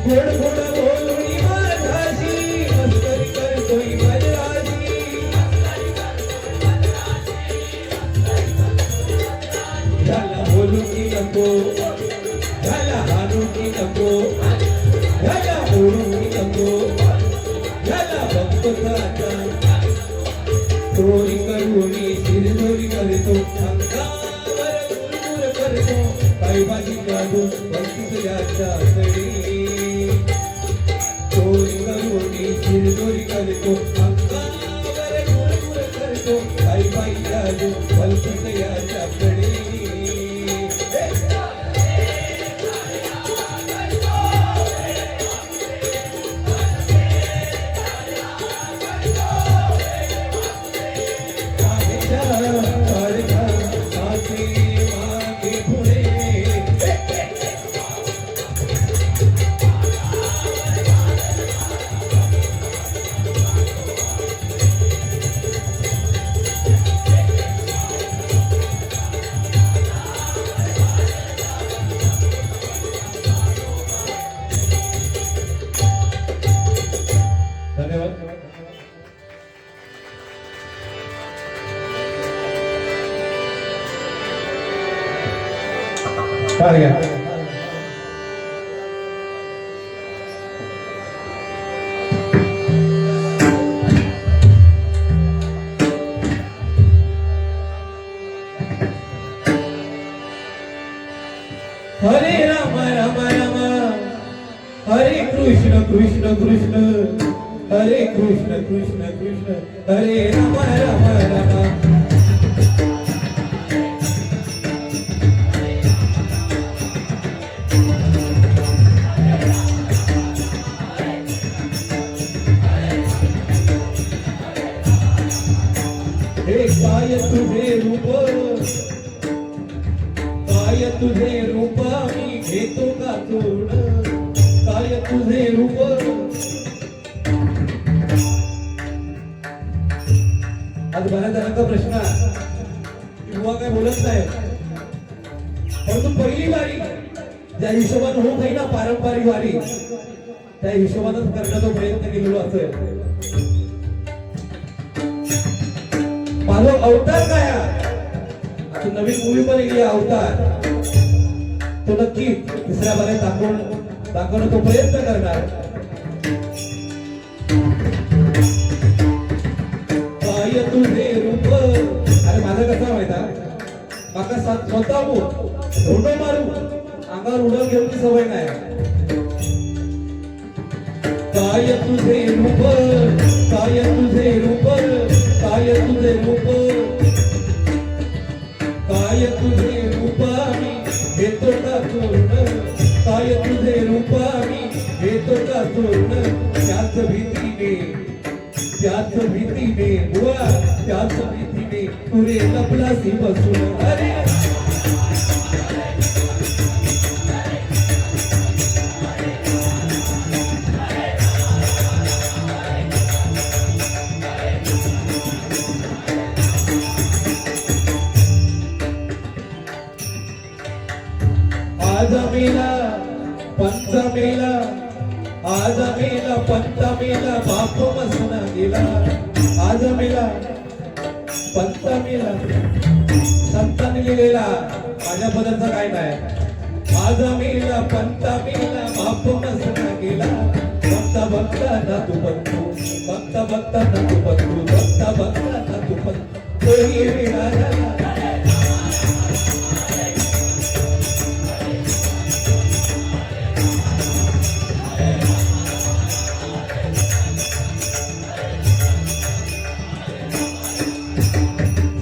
गोड गोड बोलूनी माझाशी मस्करी करतोय बजराशी. ह्याला बोलू की नको ह्याला हाणू की नको ह्याला बोलू की नको ह्याला बघतो आता चोरी करूनी शिरजोरी करतो अंगावर गुरगुर करतो काही भाजी काढून बघतीच याच्या सडी. चोरी करूनी शिरजोरी करतो अंगावर गुरगुर करतो काही बाई जादू बघतीच याच्याकडे. हरे राम राम राम हरे कृष्ण कृष्ण कृष्ण हरे कृष्ण कृष्ण कृष्ण हरे राम राम राम. काय तुझे रूप, काय तुझे रूप मी घेतो का सोड, काय तुझे रूप. आज बऱ्याच जणांचा प्रश्न किंवा काय बोलत नाही, परंतु पहिली वारी ज्या हिशोबाने होत आहे ना पारंपरिक वारी, त्या हिशोबानेच करण्याचा प्रयत्न केलेलो असेल. माझा अवतार काय आता नवीन मूवी पण येईल अवतार, तो नक्की तिसऱ्या भागात दाखवण्याचा प्रयत्न करणार. काय तुझे रूप. अरे माझं कसं माहिती माका स्वतः धोंड मारू अंगावर उडव घेऊन सवय नाही. काय तुझे रूप, काय तुझे रूप, काय तुझे रूप, काय तुझे रूप मी घेतो का सोड, काय तुझे रूप मी घेतो का सोड. त्याच भीतीने, त्याच भीतीने बुवा, त्याच भीतीने तुरे लपलासी बसून. अरे आज मेला पंचमेला, आज मेला पंचमेला बाप मसना गेला. आज मेला पंचमेला संतांनी लिहिलेला, माझ्या बदलचा काय नाही. आज मेला पंचमेला बाप मसना गेला. बघता बघता ना तू बघतो, बघता बघता ना तू बघतो, बघता बघता ना तू बघतो. तोही वेळा झाला.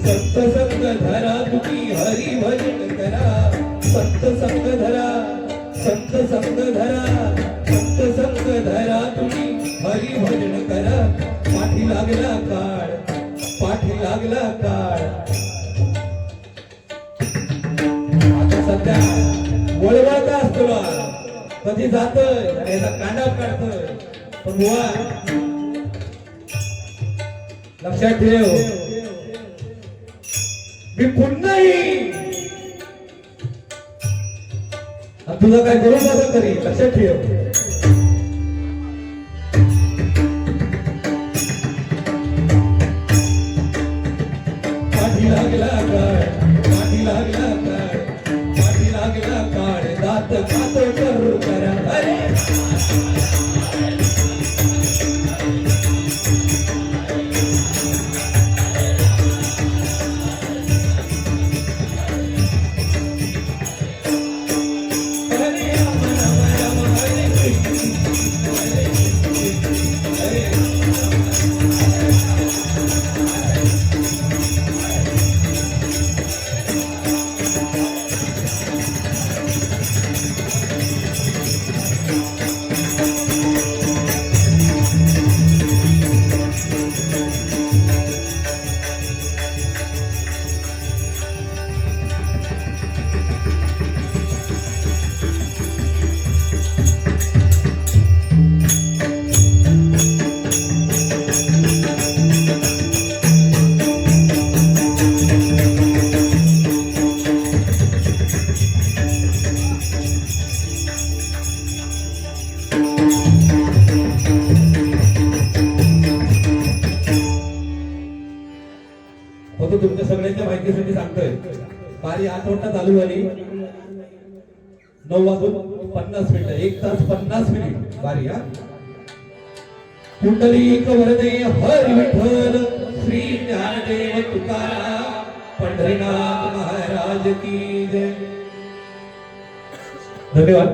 संत संग धरा तुम्ही हरी भजन करा, संत संग धरा, संत संग धरा, संत संग धरा तुम्ही हरी भजन करा. पाठी लागला काळ, पाठी लागला काळ. आता सध्या वळवाचा असतो कधी जातोय आणि याचा कांडा काढतोय, पण बुवा लक्षात ठेव मी पुन्हा येईन. तुझं काय करून असं तरी लक्षात ठेव. पाठी लागला काळ, पाठी लागला काळ, पाठी लागला काळ. दात खात करू करा. अरे तुमच्या सगळ्यांच्या माहितीसाठी सांगतोय. बारी 8 वाजता चालू झाली, 9:50 1 तास 50 मिनिट बारी. हा पुंडलिक वरदे हरी विठ्ठल श्री ज्ञानदेव तुकाराम पंढरीनाथ महाराज की जय. धन्यवाद.